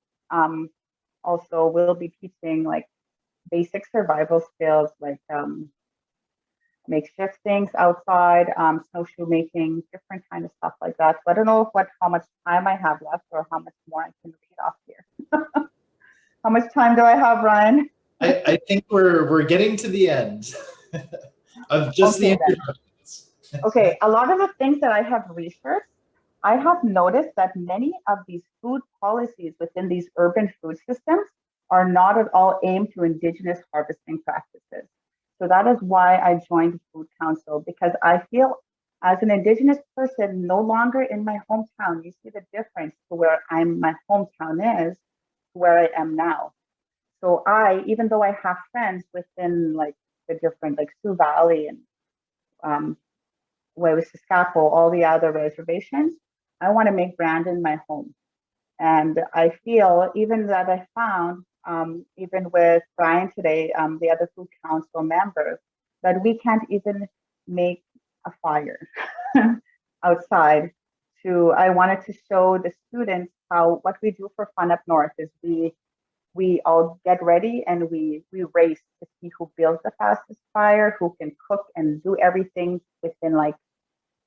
also will be teaching like basic survival skills, like makeshift things outside, snowshoe making, different kind of stuff like that. So I don't know how much time I have left or how much more I can read off here. How much time do I have, Ryan? I think we're getting to the end of just the introductions. Okay, a lot of the things that I have researched, I have noticed that many of these food policies within these urban food systems are not at all aimed to Indigenous harvesting practices. So that is why I joined the Food Council, because I feel as an Indigenous person, no longer in my hometown, you see the difference to where my hometown is, to where I am now. So even though I have friends within like the different, like Sioux Valley and Saskatchewan, all the other reservations, I want to make Brandon my home. And I feel even that I found, even with Brian today, the other Food Council members, that we can't even make a fire outside. I wanted to show the students what we do for fun up north is we all get ready and we race to see who builds the fastest fire, who can cook and do everything within like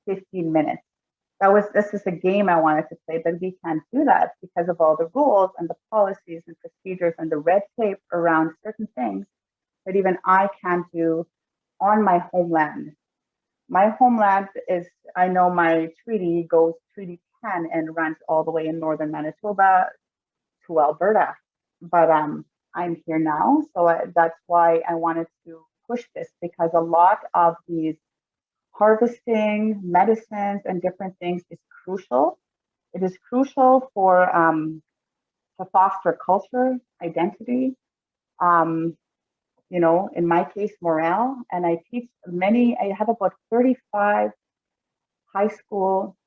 15 minutes. This is a game I wanted to play, but we can't do that because of all the rules and the policies and procedures and the red tape around certain things that even I can't do on my homeland. My homeland is, I know my treaty goes Treaty 10 and runs all the way in northern Manitoba to Alberta, but I'm here now, so that's why I wanted to push this, because a lot of these harvesting medicines and different things is crucial. It is crucial for to foster culture, identity, you know, in my case, morale. And I teach I have about 35 high school,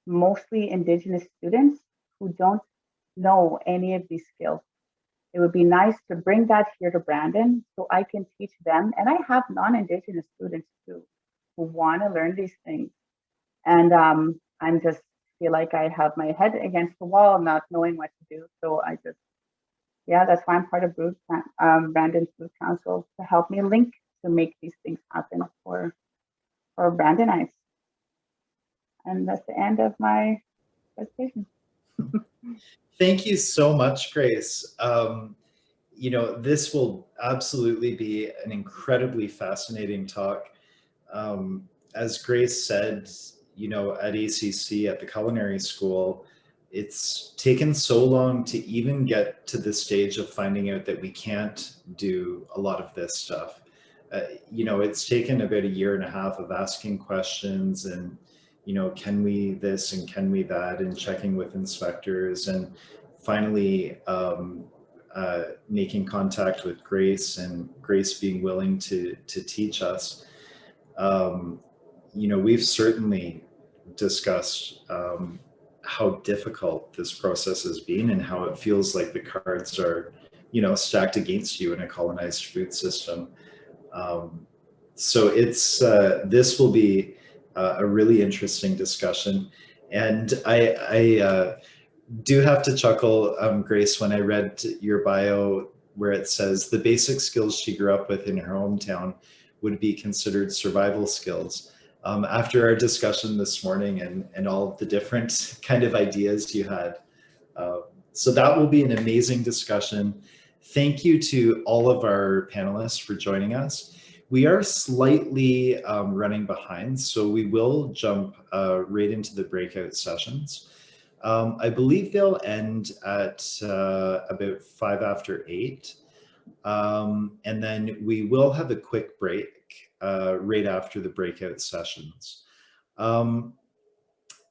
mostly Indigenous students who don't know any of these skills. It would be nice to bring that here to Brandon so I can teach them. And I have non-Indigenous students too who want to learn these things. And I'm just feel like I have my head against the wall, not knowing what to do. So I just, yeah, that's why I'm part of Brandon's Food Council, to help me link to make these things happen for Brandonites. And that's the end of my presentation. Thank you so much, Grace. You know, this will absolutely be an incredibly fascinating talk. As Grace said, you know, at ACC, at the culinary school, it's taken so long to even get to the stage of finding out that we can't do a lot of this stuff. You know, it's taken about 1.5 years of asking questions and, you know, can we this and can we that, and checking with inspectors, and finally making contact with Grace, and Grace being willing to teach us. You know, we've certainly discussed how difficult this process has been, and how it feels like the cards are, you know, stacked against you in a colonized food system. So it's this will be a really interesting discussion, and I do have to chuckle, Grace, when I read your bio where it says the basic skills she grew up with in her hometown would be considered survival skills. After our discussion this morning and all of the different kind of ideas you had. So that will be an amazing discussion. Thank you to all of our panelists for joining us. We are slightly running behind, so we will jump right into the breakout sessions. I believe they'll end at about 8:05. And then we will have a quick break right after the breakout sessions. In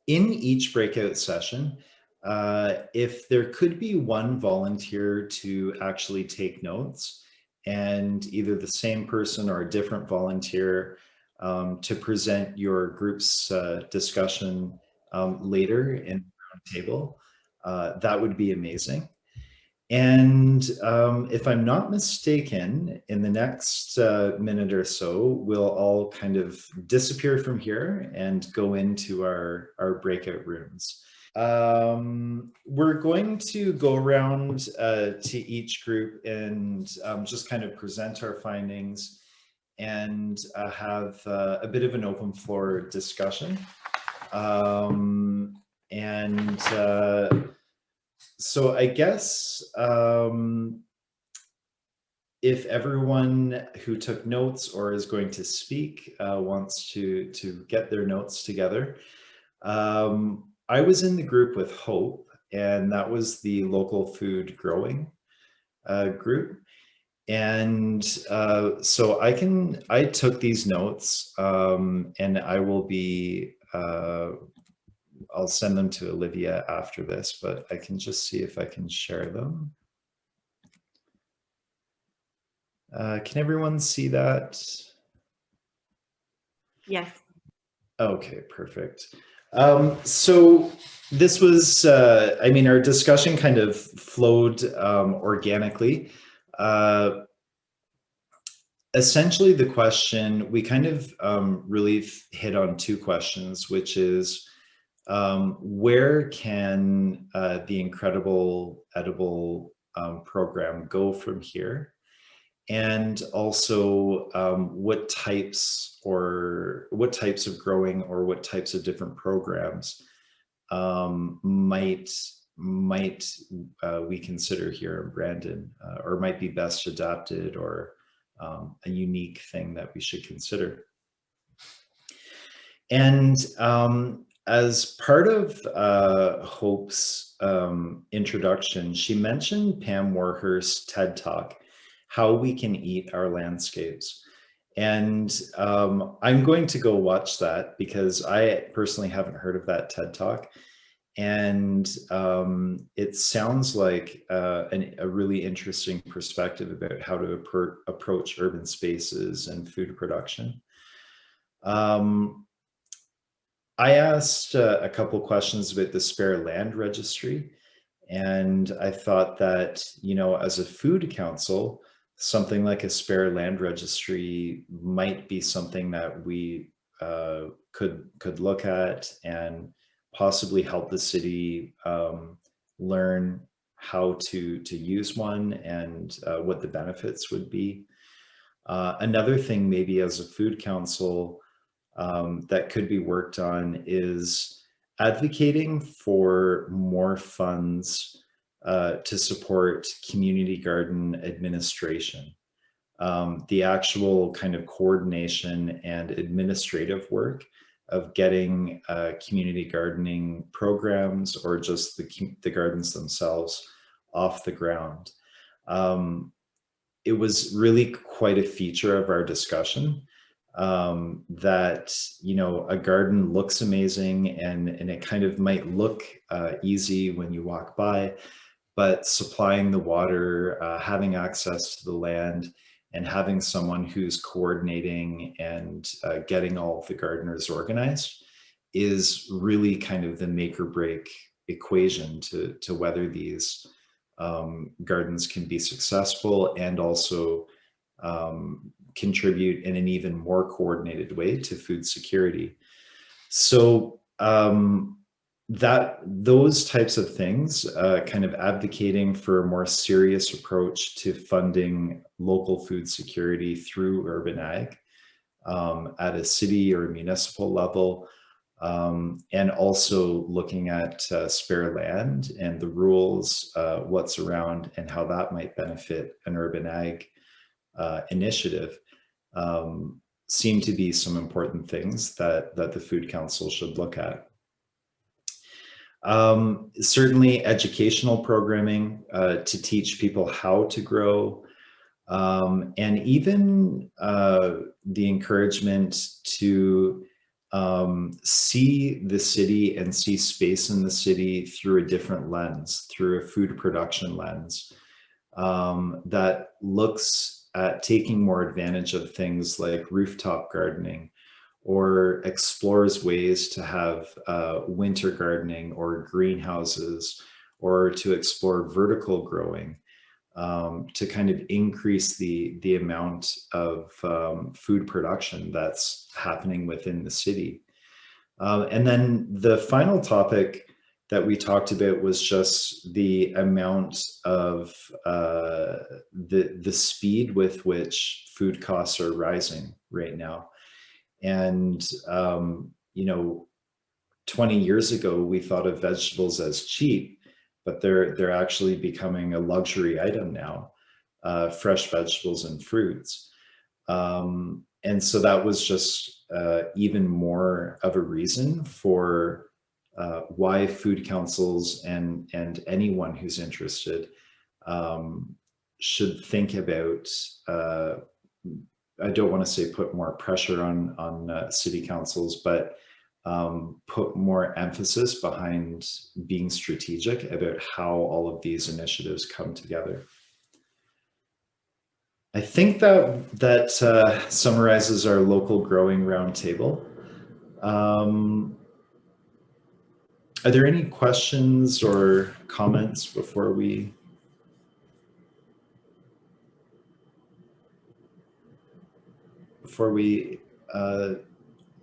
each breakout session, if there could be one volunteer to actually take notes, and either the same person or a different volunteer to present your group's discussion later in the roundtable, that would be amazing. And if I'm not mistaken, in the next minute or so, we'll all kind of disappear from here and go into our breakout rooms. We're going to go around to each group and just kind of present our findings and have a bit of an open floor discussion. So I guess if everyone who took notes or is going to speak wants to get their notes together. I was in the group with Hope, and that was the local food growing group. And so I took these notes and I will be, I'll send them to Olivia after this, but I can just see if I can share them. Can everyone see that? Yes. Okay, perfect. So this was, I mean, our discussion kind of flowed organically. Essentially, the question, we kind of really hit on two questions, which is, where can the Incredible Edible program go from here? And also, what types of growing or what types of different programs might we consider here in Brandon, or might be best adapted, or a unique thing that we should consider. And as part of Hope's introduction, she mentioned Pam Warhurst's TED Talk, How We Can Eat Our Landscapes. And I'm going to go watch that because I personally haven't heard of that TED Talk. And it sounds like a really interesting perspective about how to approach urban spaces and food production. I asked a couple questions about the spare land registry, and I thought that, you know, as a food council, something like a spare land registry might be something that we could look at and possibly help the city learn how to use one and what the benefits would be. Another thing, maybe as a food council, that could be worked on is advocating for more funds to support community garden administration. The actual kind of coordination and administrative work of getting community gardening programs or just the gardens themselves off the ground. It was really quite a feature of our discussion that, you know, a garden looks amazing and it kind of might look easy when you walk by, but supplying the water, having access to the land, and having someone who's coordinating and getting all of the gardeners organized is really kind of the make or break equation to whether these gardens can be successful and also contribute in an even more coordinated way to food security. So those types of things, kind of advocating for a more serious approach to funding local food security through urban ag at a city or municipal level, and also looking at spare land and the rules, what's around and how that might benefit an urban ag initiative, seem to be some important things that the Food Council should look at. Certainly educational programming to teach people how to grow, and even the encouragement to see the city and see space in the city through a different lens, through a food production lens, that looks at taking more advantage of things like rooftop gardening, or explores ways to have winter gardening or greenhouses, or to explore vertical growing, to kind of increase the amount of food production that's happening within the city. And then the final topic that we talked about was just the amount of the speed with which food costs are rising right now. And, you know, 20 years ago, we thought of vegetables as cheap, but they're actually becoming a luxury item now, fresh vegetables and fruits. And so that was just even more of a reason for why food councils and anyone who's interested should think about, I don't want to say put more pressure on city councils, but put more emphasis behind being strategic about how all of these initiatives come together. I think that summarizes our local growing roundtable. Are there any questions or comments before we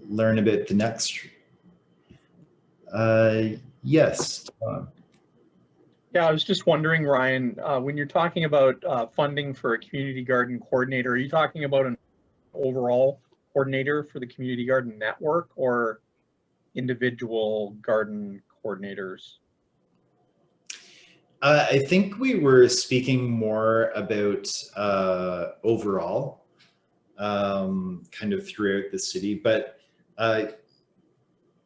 learn about the next? Yes. Yeah, I was just wondering, Ryan, when you're talking about funding for a community garden coordinator, are you talking about an overall coordinator for the community garden network or individual garden coordinators? I think we were speaking more about overall, kind of throughout the city, but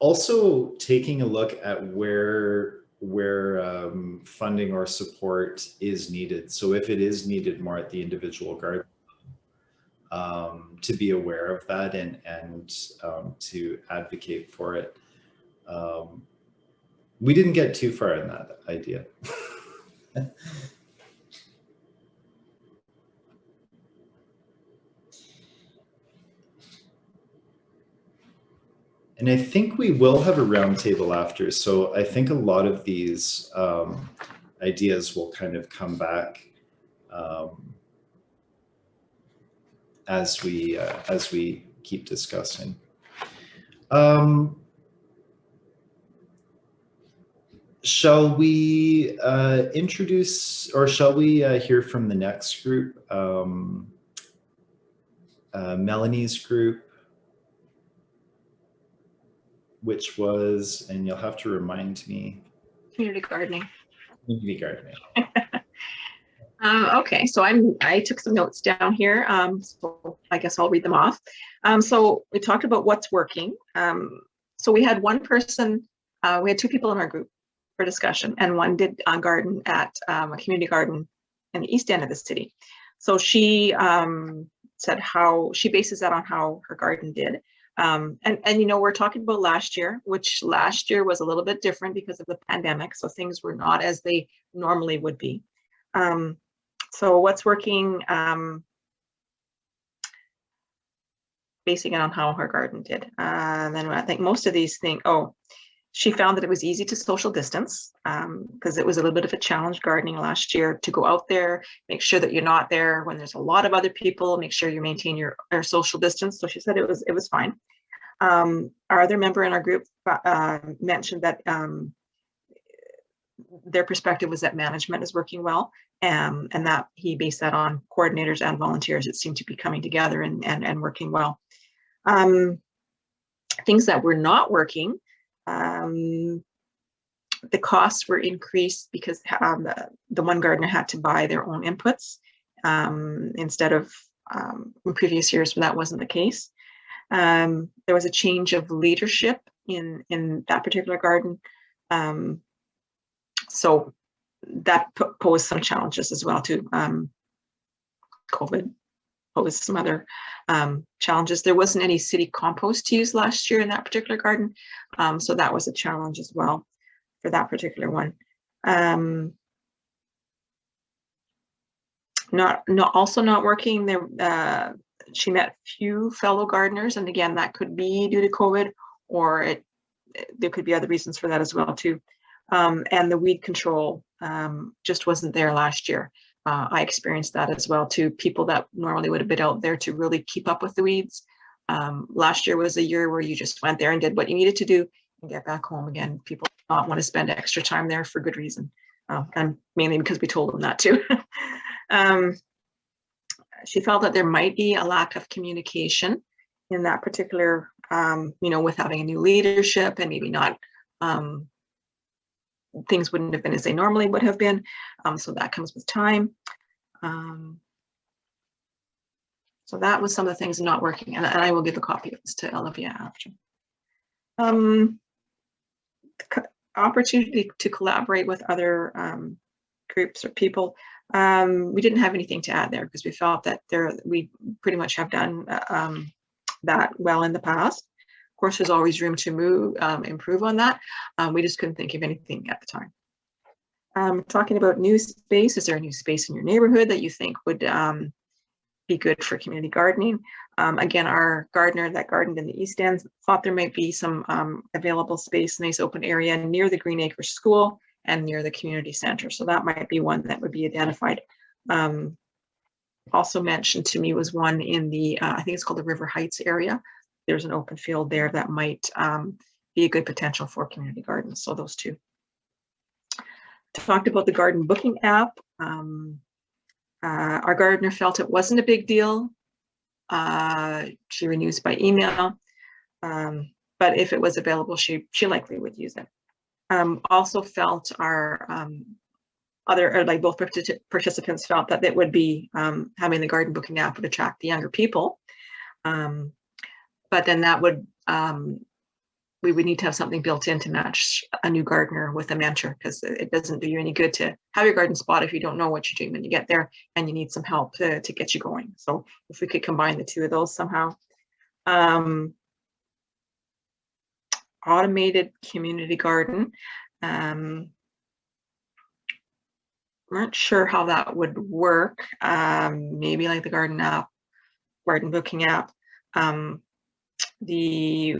also taking a look at where funding or support is needed. So if it is needed more at the individual garden, to be aware of that and to advocate for it. We didn't get too far in that idea. And I think we will have a roundtable after. So I think a lot of these ideas will kind of come back as we keep discussing. Shall we introduce, or shall we hear from the next group? Melanie's group, which was, and you'll have to remind me. Community gardening. Community gardening. Okay, so I took some notes down here, so I guess I'll read them off. So we talked about what's working. So we had one person, we had two people in our group for discussion, and one did garden at a community garden in the east end of the city. So she said how she bases that on how her garden did. And you know, we're talking about last year, which last year was a little bit different because of the pandemic, so things were not as they normally would be. So what's working, basing it on how her garden did. And then I think most of these things, she found that it was easy to social distance, because it was a little bit of a challenge gardening last year to go out there, make sure that you're not there when there's a lot of other people, make sure you maintain your social distance. So she said it was fine. Our other member in our group mentioned that their perspective was that management is working well, and that he based that on coordinators and volunteers that seemed to be coming together and working well. Things that were not working, the costs were increased because the one gardener had to buy their own inputs instead of in previous years when that wasn't the case. There was a change of leadership in that particular garden. So that posed some challenges as well too. COVID posed some other challenges. There wasn't any city compost to use last year in that particular garden. So that was a challenge as well for that particular one. Also not working there. She met few fellow gardeners, and again, that could be due to COVID, or there could be other reasons for that as well too. And the weed control just wasn't there last year. I experienced that as well too. People that normally would have been out there to really keep up with the weeds. Last year was a year where you just went there and did what you needed to do and get back home again. People did not want to spend extra time there for good reason. And mainly because we told them that too. She felt that there might be a lack of communication in that particular, with having a new leadership and maybe not, things wouldn't have been as they normally would have been. So that comes with time. So that was some of the things not working, and I will give a copy of this to Olivia after. Opportunity to collaborate with other groups or people. We didn't have anything to add there because we felt that we pretty much have done that well in the past. Of course, there's always room to improve on that. We just couldn't think of anything at the time. Talking about new space, is there a new space in your neighborhood that you think would be good for community gardening? Again, our gardener that gardened in the East End thought there might be some available space, nice open area near the Green Acres School and near the community center. So that might be one that would be identified. Also mentioned to me was one in the, I think it's called the River Heights area. There's an open field there that might be a good potential for community gardens. So those two. Talked about the garden booking app. Our gardener felt it wasn't a big deal. She renews by email, but if it was available, she likely would use it. Also felt our both participants felt that it would be having the garden booking app would attract the younger people. But then that would we would need to have something built in to match a new gardener with a mentor, because it doesn't do you any good to have your garden spot if you don't know what you're doing when you get there and you need some help to get you going. So if we could combine the two of those somehow. Automated community garden. Not sure how that would work. Maybe like the garden app, garden booking app. The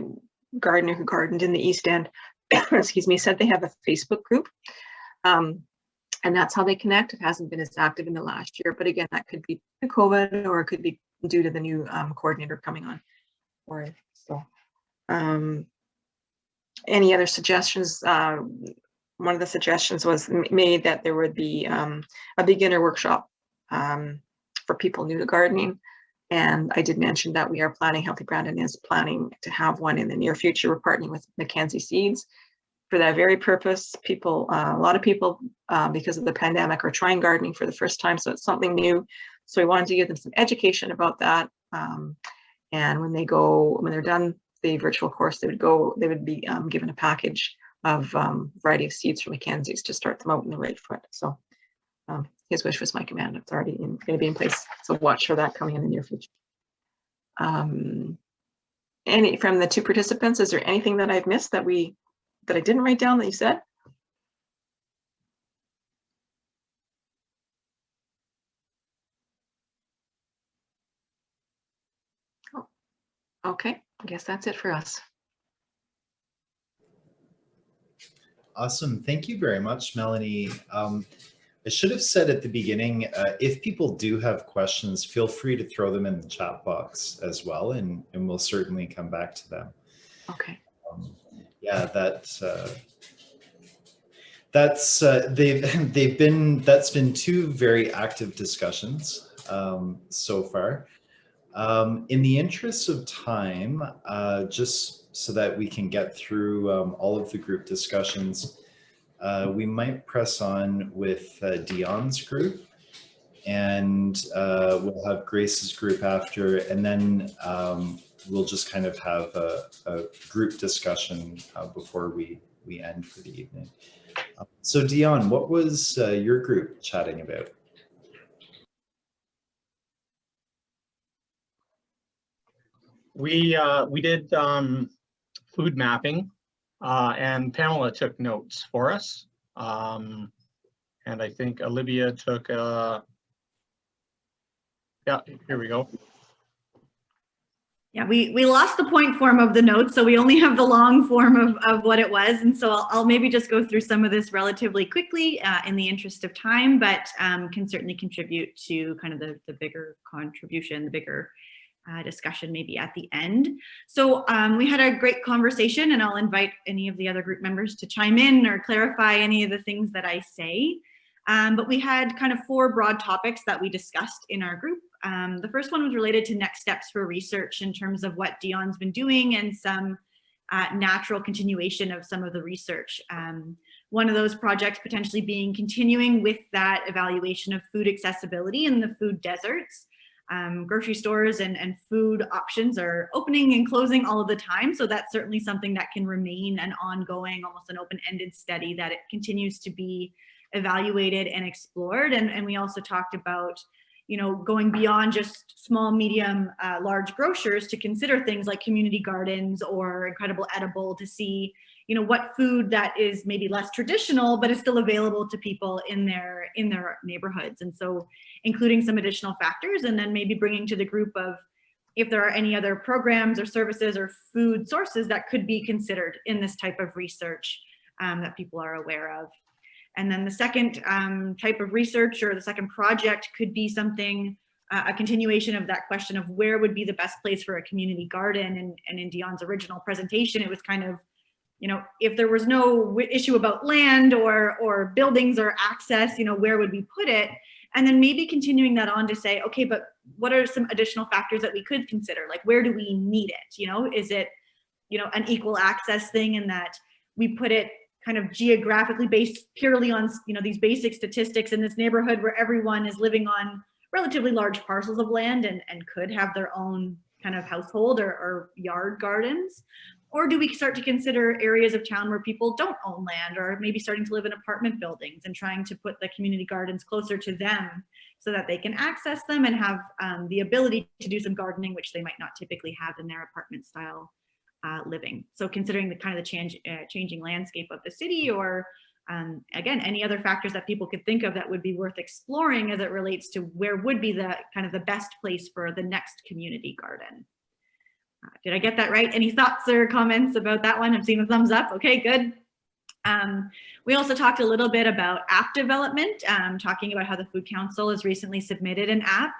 gardener who gardened in the East End, excuse me, said they have a Facebook group. And that's how they connect. It hasn't been as active in the last year, but again, that could be due to COVID, or it could be due to the new coordinator coming on. Or so. Any other suggestions? One of the suggestions was made that there would be a beginner workshop for people new to gardening. And I did mention that we are planning, Healthy Brandon is planning to have one in the near future. We're partnering with Mackenzie Seeds for that very purpose. People, a lot of people, because of the pandemic, are trying gardening for the first time. So it's something new. So we wanted to give them some education about that. And when they're done the virtual course, they would be given a package of variety of seeds from Mackenzie's to start them out in the right foot. So his wish was my command. It's already going to be in place. So watch for that coming in the near future. Any from the two participants, is there anything that I've missed that I didn't write down that you said? Oh, okay. I guess that's it for us. Awesome. Thank you very much, Melanie. I should have said at the beginning, if people do have questions, feel free to throw them in the chat box as well, and we'll certainly come back to them. Okay. Yeah, that's been two very active discussions so far. In the interest of time, just so that we can get through all of the group discussions, we might press on with Dion's group, and we'll have Grace's group after, and then we'll just kind of have a group discussion before we end for the evening. So Dion, what was your group chatting about? We did food mapping, and Pamela took notes for us. And I think Olivia took, yeah, here we go. Yeah, we lost the point form of the notes, so we only have the long form of what it was. And so I'll maybe just go through some of this relatively quickly in the interest of time, but can certainly contribute to kind of the bigger contribution, the bigger discussion maybe at the end. So we had a great conversation, and I'll invite any of the other group members to chime in or clarify any of the things that I say. But we had kind of 4 broad topics that we discussed in our group. The first one was related to next steps for research in terms of what Dion's been doing and some natural continuation of some of the research. One of those projects potentially being continuing with that evaluation of food accessibility in the food deserts. Grocery stores and food options are opening and closing all of the time. So that's certainly something that can remain an ongoing, almost an open-ended study, that it continues to be evaluated and explored. And we also talked about, you know, going beyond just small, medium, large grocers to consider things like community gardens or Incredible Edible to see, you know, what food that is maybe less traditional, but is still available to people in their neighborhoods. And so including some additional factors, and then maybe bringing to the group of if there are any other programs or services or food sources that could be considered in this type of research that people are aware of. And then the second type of research, or the second project, could be something, a continuation of that question of where would be the best place for a community garden. And in Dion's original presentation, it was kind of, you know, if there was no issue about land or buildings or access, you know, where would we put it? And then maybe continuing that on to say, okay, but what are some additional factors that we could consider? Like, where do we need it? You know, is it, you know, an equal access thing in that we put it kind of geographically based purely on, you know, these basic statistics in this neighborhood where everyone is living on relatively large parcels of land and could have their own kind of household or yard gardens? Or do we start to consider areas of town where people don't own land, or maybe starting to live in apartment buildings and trying to put the community gardens closer to them so that they can access them and have the ability to do some gardening, which they might not typically have in their apartment style living. So considering the kind of the changing landscape of the city, or again, any other factors that people could think of that would be worth exploring as it relates to where would be the kind of the best place for the next community garden. Did I get that right? Any thoughts or comments about that one? I'm seeing a thumbs up. Okay, good. We also talked a little bit about app development, talking about how the Food Council has recently submitted an app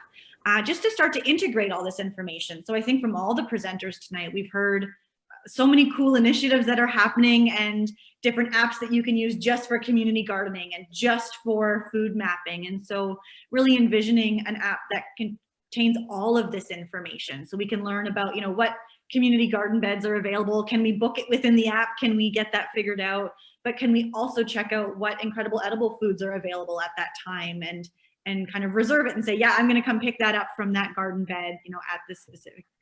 just to start to integrate all this information. So I think from all the presenters tonight, we've heard so many cool initiatives that are happening and different apps that you can use just for community gardening and just for food mapping. And so really envisioning an app that contains all of this information, so we can learn about, you know, what community garden beds are available. Can we book it within the app? Can we get that figured out? But can we also check out what incredible edible foods are available at that time, and kind of reserve it and say, yeah, I'm going to come pick that up from that garden bed, you know, at this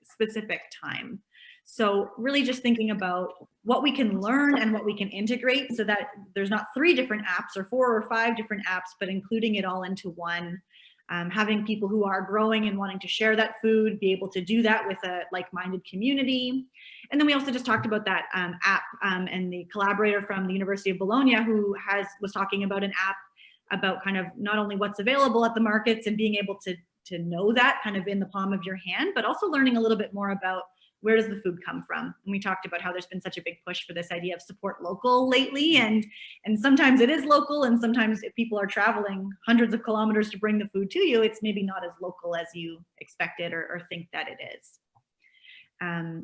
specific time. So really just thinking about what we can learn and what we can integrate, so that there's not 3 different apps or 4 or 5 different apps, but including it all into one. Having people who are growing and wanting to share that food be able to do that with a like-minded community. And then we also just talked about that app and the collaborator from the University of Bologna who was talking about an app about kind of not only what's available at the markets and being able to know that kind of in the palm of your hand, but also learning a little bit more about where does the food come from? And we talked about how there's been such a big push for this idea of support local lately. And sometimes it is local, and sometimes if people are traveling hundreds of kilometers to bring the food to you, it's maybe not as local as you expected or think that it is.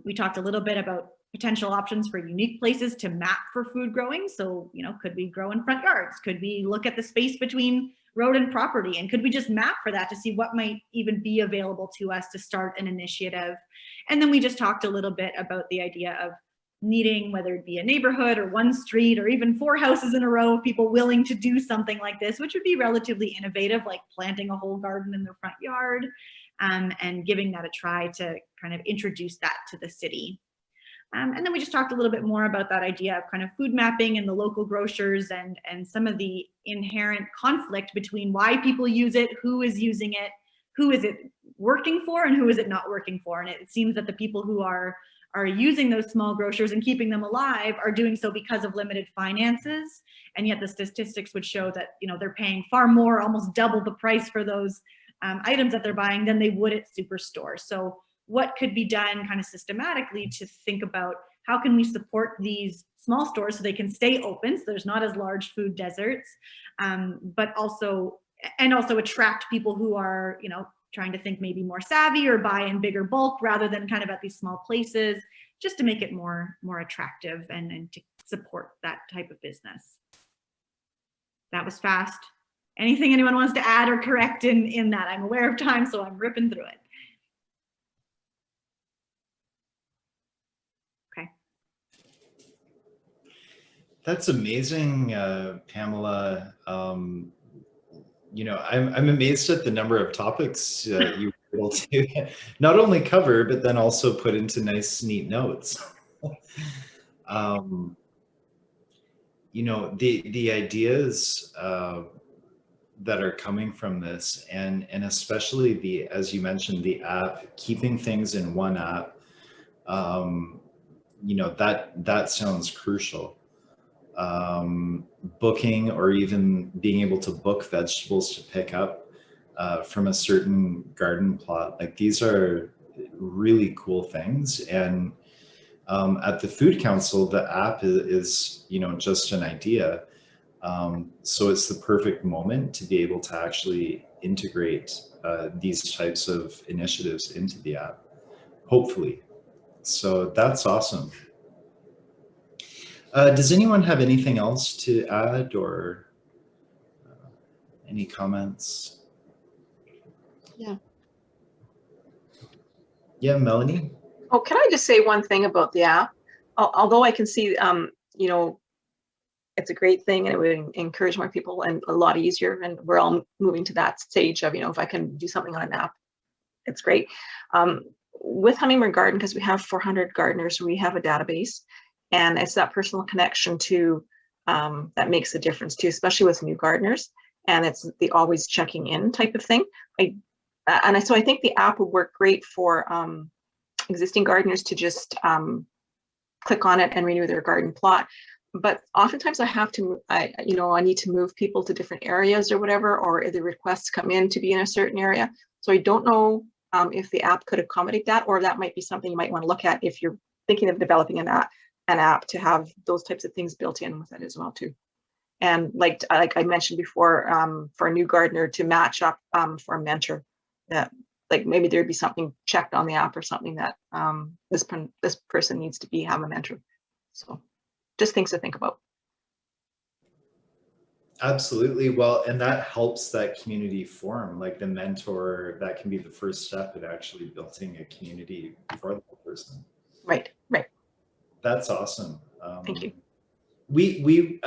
We talked a little bit about potential options for unique places to map for food growing. So, you know, could we grow in front yards? Could we look at the space between road and property? And could we just map for that to see what might even be available to us to start an initiative? And then we just talked a little bit about the idea of needing, whether it be a neighborhood or one street or even 4 houses in a row of people willing to do something like this, which would be relatively innovative, like planting a whole garden in their front yard, and giving that a try to kind of introduce that to the city. And then we just talked a little bit more about that idea of kind of food mapping and the local grocers and some of the inherent conflict between why people use it, who is using it, who is it working for, and who is it not working for. And it seems that the people who are using those small grocers and keeping them alive are doing so because of limited finances. And yet the statistics would show that, you know, they're paying far more, almost double the price for those items that they're buying than they would at superstores. So what could be done kind of systematically to think about how can we support these small stores so they can stay open, so there's not as large food deserts, but also attract people who are, you know, trying to think maybe more savvy or buy in bigger bulk rather than kind of at these small places, just to make it more attractive and to support that type of business. That was fast. Anything anyone wants to add or correct in that? I'm aware of time, so I'm ripping through it. That's amazing, Pamela. You know, I'm amazed at the number of topics you were able to not only cover, but then also put into nice, neat notes. You know, the ideas that are coming from this, and especially as you mentioned, the app, keeping things in one app, you know, that sounds crucial. Booking, or even being able to book vegetables to pick up from a certain garden plot. Like, these are really cool things. And at the Food Council, the app is, you know, just an idea. So it's the perfect moment to be able to actually integrate these types of initiatives into the app, hopefully. So that's awesome. Does anyone have anything else to add, or any comments? Yeah, Melanie? Oh, can I just say one thing about the app? Although I can see, you know, it's a great thing and it would encourage more people and a lot easier, and we're all moving to that stage of, you know, if I can do something on an app, it's great. with Hummingbird Garden, because we have 400 gardeners, we have a database, and it's that personal connection to that makes a difference too, especially with new gardeners. And it's the always checking in type of thing. So I think the app would work great for existing gardeners to just click on it and renew their garden plot. But oftentimes I need to move people to different areas or whatever, or the requests come in to be in a certain area. So I don't know if the app could accommodate that, or that might be something you might want to look at if you're thinking of developing an app to have those types of things built in with it as well too. And like I mentioned before, for a new gardener to match up for a mentor, that like maybe there'd be something checked on the app or something that this person needs to have a mentor. So just things to think about. Absolutely. Well, and that helps that community form, like the mentor, that can be the first step in actually building a community for the person. Right. That's awesome. Thank you. We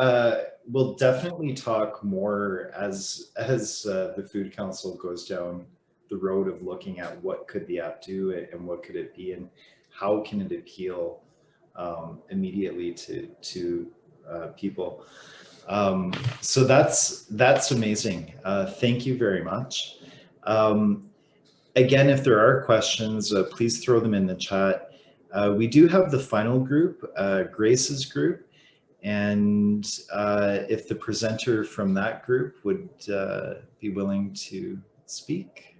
will definitely talk more as the Food Council goes down the road of looking at what could the app do and what could it be and how can it appeal immediately to people. So that's amazing. Thank you very much. Again, if there are questions, please throw them in the chat. We do have the final group, Grace's group, and if the presenter from that group would be willing to speak,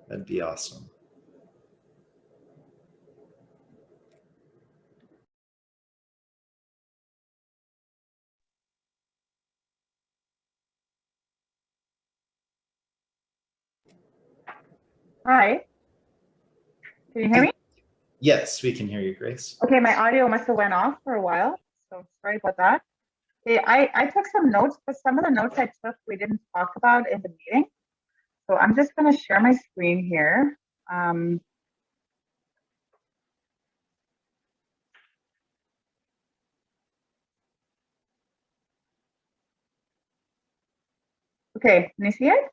that'd be awesome. Hi. Can you hear me? Yes, we can hear you, Grace. Okay, my audio must have went off for a while, so sorry about that. Okay, I took some notes, but some of the notes I took we didn't talk about in the meeting. So I'm just going to share my screen here. Okay, can you see it?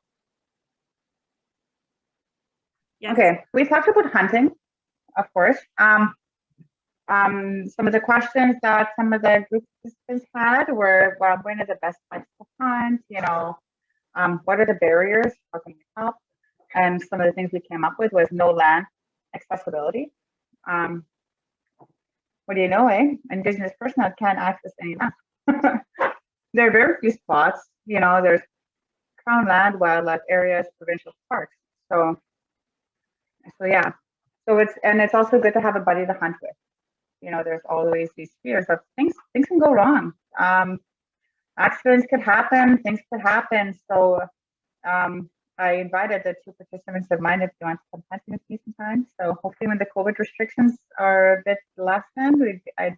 Yes. Okay, we talked about hunting, of course. Some of the questions that some of the group participants had were, well, when are the best times to hunt? You know, what are the barriers? How can we help? And some of the things we came up with was no land accessibility. What do you know, eh? Indigenous personnel can't access any land. There are very few spots. You know, there's crown land, wildlife areas, provincial parks. So yeah. So it's also good to have a buddy to hunt with. You know, there's always these fears of things can go wrong. Accidents could happen, things could happen. So I invited the two participants of mine if they want to come hunting with me sometime. So hopefully when the COVID restrictions are a bit lessened, I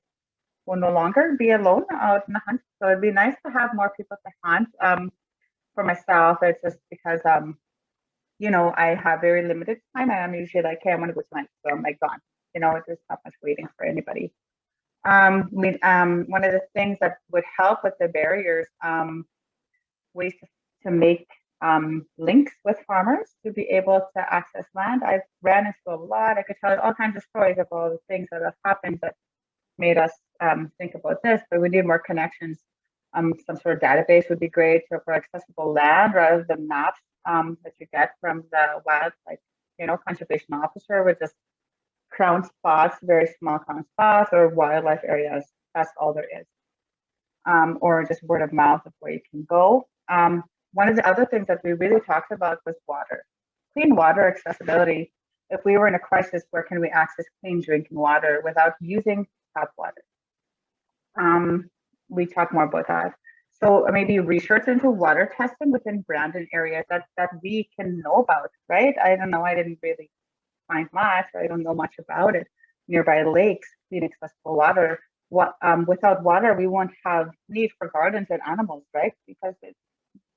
will no longer be alone out in the hunt. So it'd be nice to have more people to hunt. For myself, it's just because you know, I have very limited time. I'm usually like, hey, I want to go to lunch, so I'm like gone. You know, there's not much waiting for anybody. One of the things that would help with the barriers, ways to make links with farmers to be able to access land. I've ran into a lot. I could tell you all kinds of stories of all the things that have happened that made us think about this, but we need more connections. Some sort of database would be great for accessible land rather than maps that you get from the wild, like, you know, conservation officer with just crown spots, very small crown spots, or wildlife areas. That's all there is. Or just word of mouth of where you can go. One of the other things that we really talked about was water, clean water accessibility. If we were in a crisis, where can we access clean drinking water without using tap water? We talk more about that. So maybe research into water testing within Brandon areas that we can know about, right? I don't know, I didn't really find much, I don't know much about it. Nearby lakes, clean accessible water. Without water, we won't have need for gardens and animals, right? Because it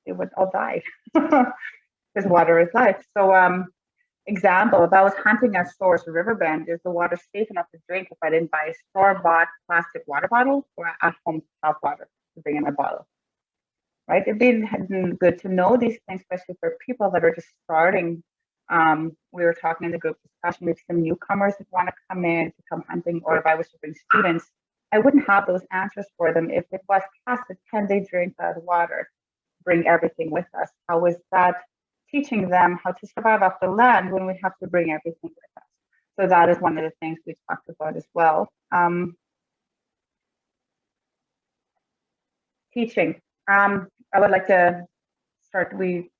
would all die because water is life. So example, if I was hunting at Source Riverbend, is the water safe enough to drink if I didn't buy a store-bought plastic water bottle or at home tap water to bring in a bottle, right? It'd be good to know these things, especially for people that are just starting We were talking in the group discussion with some newcomers that want to come in, to come hunting, or if I was to bring students, I wouldn't have those answers for them if it was past a 10-day drink out of water. Bring everything with us. How is that teaching them how to survive off the land when we have to bring everything with us? So that is one of the things we talked about as well. Teaching. I would like to start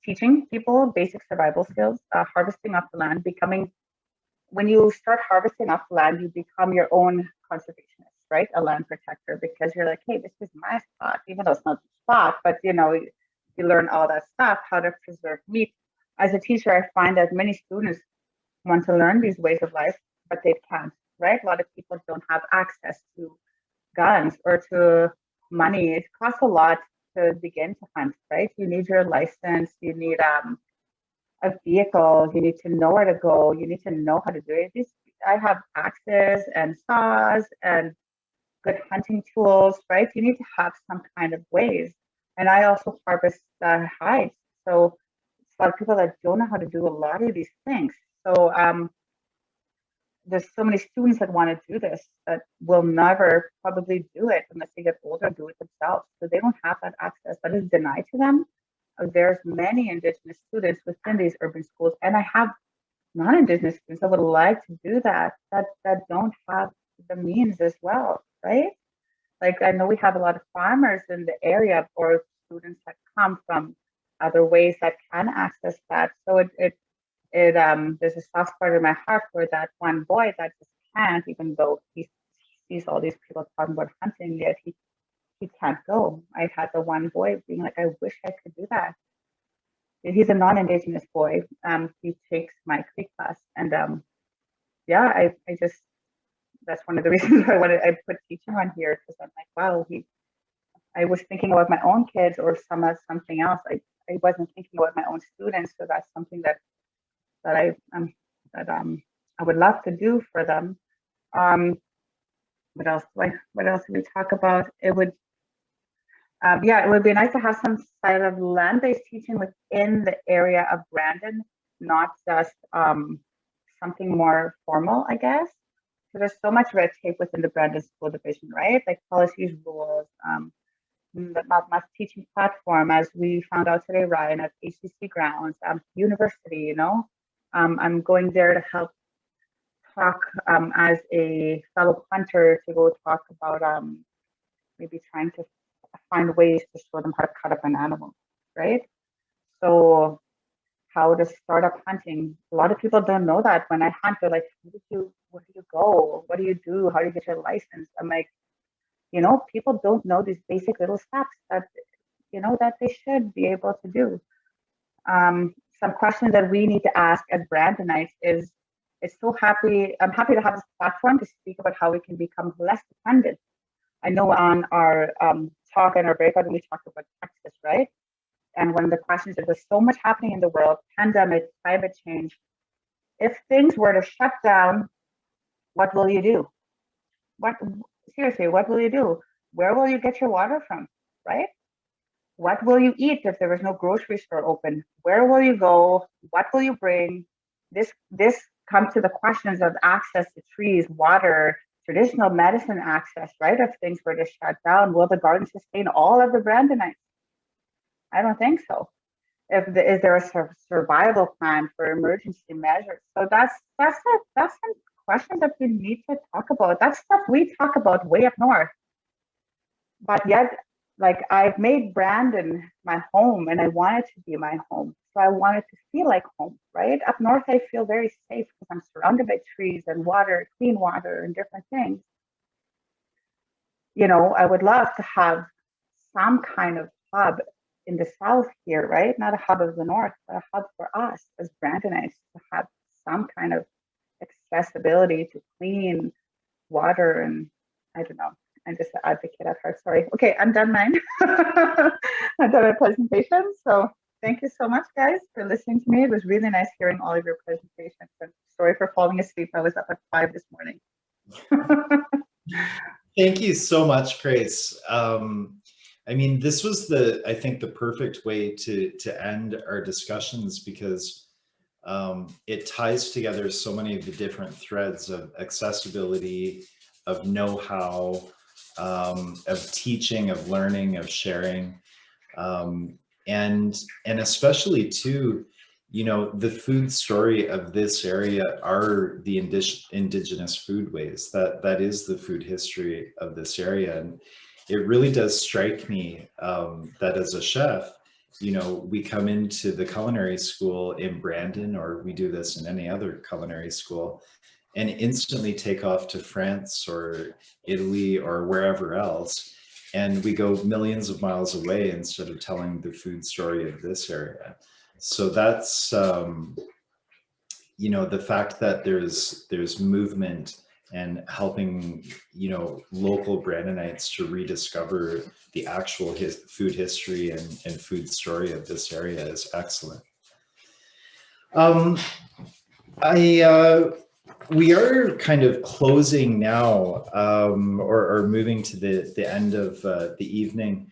teaching people basic survival skills, harvesting off the land, when you start harvesting off the land, you become your own conservationist, right? A land protector, because you're like, hey, this is my spot, even though it's not the spot, but you learn all that stuff, how to preserve meat. As a teacher, I find that many students want to learn these ways of life, but they can't, right? A lot of people don't have access to guns or to money. It costs a lot to begin to hunt, right? You need your license, you need a vehicle, you need to know where to go, you need to know how to do it. I have axes and saws and good hunting tools, right? You need to have some kind of ways. And I also harvest hides. So it's a lot of people that don't know how to do a lot of these things. So there's so many students that want to do this that will never probably do it unless they get older and do it themselves. So they don't have that access. That is denied to them. There's many Indigenous students within these urban schools, and I have non-Indigenous students that would like to do that don't have the means as well, right? Like I know we have a lot of farmers in the area or students that come from other ways that can access that. So there's a soft spot in my heart for that one boy that just can't, even though he sees all these people talking about hunting, yet he can't go. I had the one boy being like, I wish I could do that. He's a non-Indigenous boy. He takes my Creek class, and yeah, I just, that's one of the reasons why I put teaching on here, because I'm like, wow, I was thinking about my own kids or something else. I wasn't thinking about my own students, so that's something that I would love to do for them. What else did we talk about? It would be nice to have some side of land-based teaching within the area of Brandon, not just something more formal, I guess. So there's so much red tape within the Brandon School Division, right? Like policies, rules, not much teaching platform, as we found out today, Ryan, at HCC grounds, university, I'm going there to help talk as a fellow hunter, to go talk about maybe trying to find ways to show them how to cut up an animal, right? So how to start up hunting. A lot of people don't know that. When I hunt, they're like, where do you go? What do you do? How do you get your license? I'm like, people don't know these basic little steps that, that they should be able to do. Some questions that we need to ask as Brandonites is, I'm happy to have this platform to speak about how we can become less dependent. I know on our talk and our breakout, we talked about Texas, right? And one of the questions is, there's so much happening in the world, pandemic, climate change. If things were to shut down, what will you do? Seriously, what will you do? Where will you get your water from, right? What will you eat if there is no grocery store open? Where will you go? What will you bring? This comes to the questions of access to trees, water, traditional medicine access, right? If things were to shut down, will the garden sustain all of the Brandonites? I don't think so. Is there a survival plan for emergency measures? So that's some questions that we need to talk about. That's stuff we talk about way up north. But yet, like, I've made Brandon my home, and I want it to be my home. So I want it to feel like home, right? Up north, I feel very safe because I'm surrounded by trees and water, clean water, and different things. I would love to have some kind of hub in the south here, right? Not a hub of the north, but a hub for us as Brandonites to have some kind of accessibility to clean water. And I don't know, I'm just an advocate at heart. Sorry. Okay, I'm done mine. I'm done my presentation. So thank you so much, guys, for listening to me. It was really nice hearing all of your presentations. And sorry for falling asleep. I was up at 5 this morning. Thank you so much, Grace. I mean, this was I think the perfect way to end our discussions, because it ties together so many of the different threads of accessibility, of know-how, of teaching, of learning, of sharing, and especially too, you know, the food story of this area are the indigenous foodways. That is the food history of this area, and it really does strike me that as a chef, you know, we come into the culinary school in Brandon, or we do this in any other culinary school, and instantly take off to France or Italy or wherever else. And we go millions of miles away instead of telling the food story of this area. So that's, you know, the fact that there's movement and helping, you know, local Brandonites to rediscover the actual food history and food story of this area is excellent. We are kind of closing now, or moving to the end of the evening.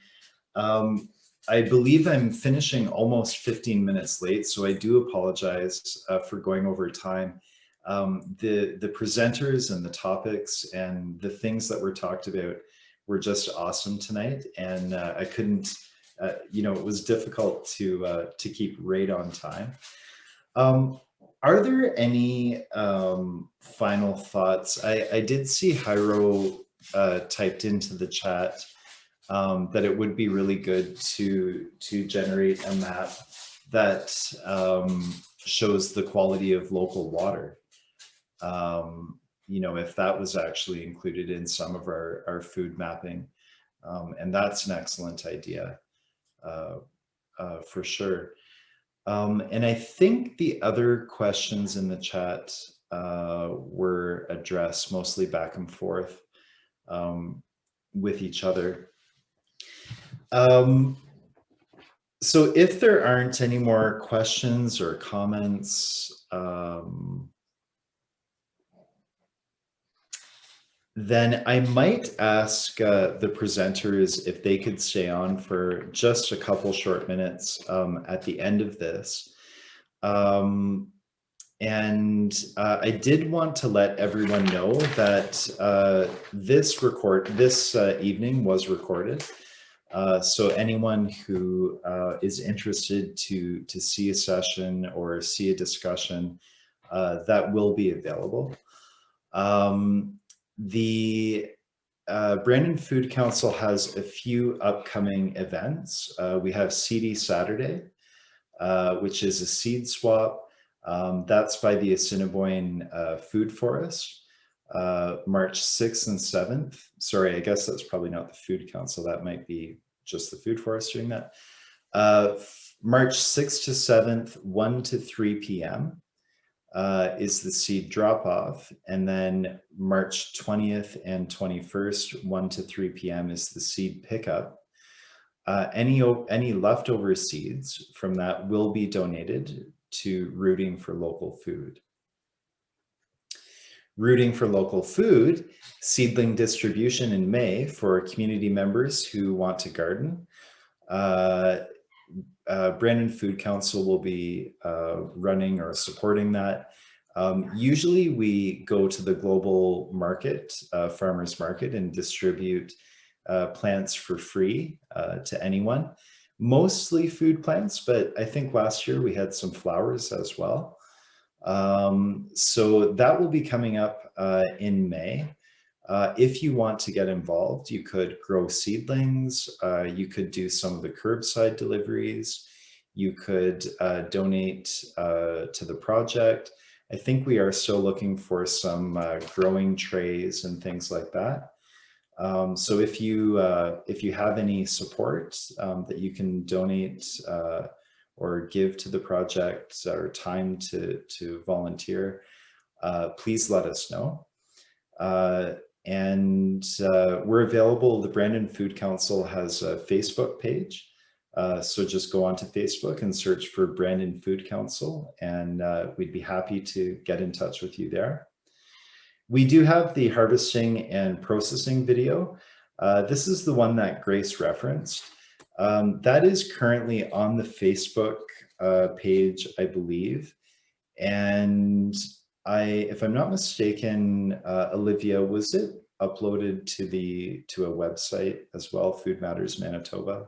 I believe I'm finishing almost 15 minutes late, so I do apologize for going over time. The presenters and the topics and the things that were talked about were just awesome tonight, and I couldn't, you know, it was difficult to keep right on time. Are there any final thoughts? I did see Jairo typed into the chat that it would be really good to generate a map that shows the quality of local water. You know, if that was actually included in some of our food mapping, and that's an excellent idea for sure. And I think the other questions in the chat were addressed mostly back and forth with each other. So if there aren't any more questions or comments, then I might ask the presenters if they could stay on for just a couple short minutes at the end of this. And I did want to let everyone know that this evening was recorded. So anyone who is interested to see a session or see a discussion, that will be available. The Brandon Food Council has a few upcoming events. We have CD Saturday, which is a seed swap. That's by the Assiniboine Food Forest, March 6th and 7th. Sorry, I guess that's probably not the Food Council. That might be just the Food Forest doing that. March 6th to 7th, 1 to 3 p.m. Is the seed drop-off, and then March 20th and 21st, 1 to 3 p.m. is the seed pickup. Any leftover seeds from that will be donated to Rooting for Local Food. Rooting for Local Food, seedling distribution in May for community members who want to garden. Brandon Food Council will be running or supporting that. Usually we go to the global market, farmers market, and distribute plants for free to anyone. Mostly food plants, but I think last year we had some flowers as well. So that will be coming up in May. If you want to get involved, you could grow seedlings, you could do some of the curbside deliveries, you could donate to the project. I think we are still looking for some growing trays and things like that. So if you have any support that you can donate or give to the project or time to volunteer, please let us know. And we're available. The Brandon Food Council has a Facebook page. So just go onto Facebook and search for Brandon Food Council, and we'd be happy to get in touch with you there. We do have the harvesting and processing video. This is the one that Grace referenced. That is currently on the Facebook page, I believe. And if I'm not mistaken, Olivia, was it uploaded to a website as well, Food Matters Manitoba?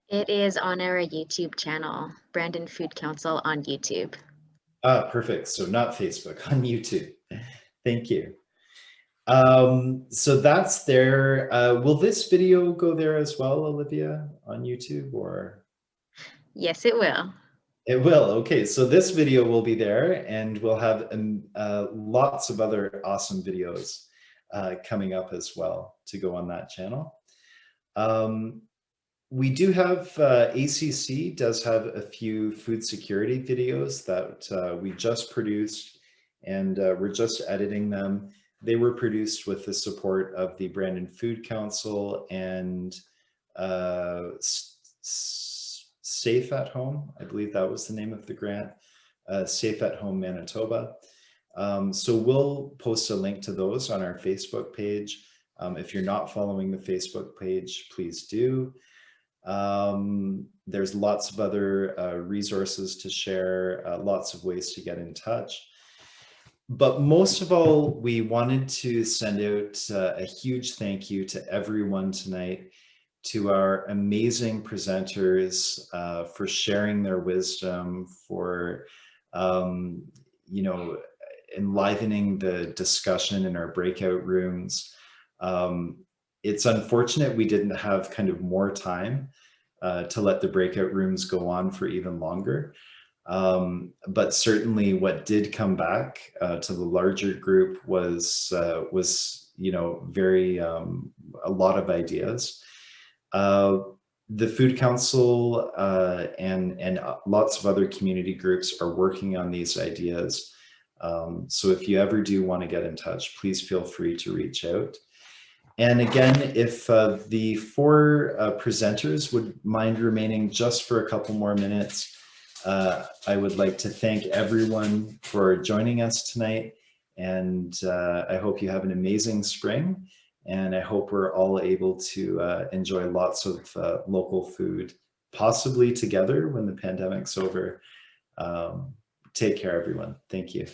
It is on our YouTube channel, Brandon Food Council on YouTube. Ah, perfect. So not Facebook, on YouTube. Thank you. So that's there. Will this video go there as well, Olivia, on YouTube, or? Yes, it will. It will. Okay, so this video will be there, and we'll have lots of other awesome videos coming up as well to go on that channel. We do have, ACC does have a few food security videos that we just produced, and we're just editing them. They were produced with the support of the Brandon Food Council and Safe at Home, I believe that was the name of the grant, Safe at Home Manitoba. So we'll post a link to those on our Facebook page. If you're not following the Facebook page, please do. There's lots of other resources to share, lots of ways to get in touch. But most of all, we wanted to send out a huge thank you to everyone tonight, to our amazing presenters for sharing their wisdom, for you know, enlivening the discussion in our breakout rooms. It's unfortunate we didn't have kind of more time to let the breakout rooms go on for even longer. But certainly what did come back to the larger group was you know, very, a lot of ideas. The Food Council and lots of other community groups are working on these ideas. So if you ever do want to get in touch, please feel free to reach out. And again, if the four presenters would mind remaining just for a couple more minutes, I would like to thank everyone for joining us tonight. And I hope you have an amazing spring. And I hope we're all able to enjoy lots of local food, possibly together when the pandemic's over. Take care, everyone. Thank you.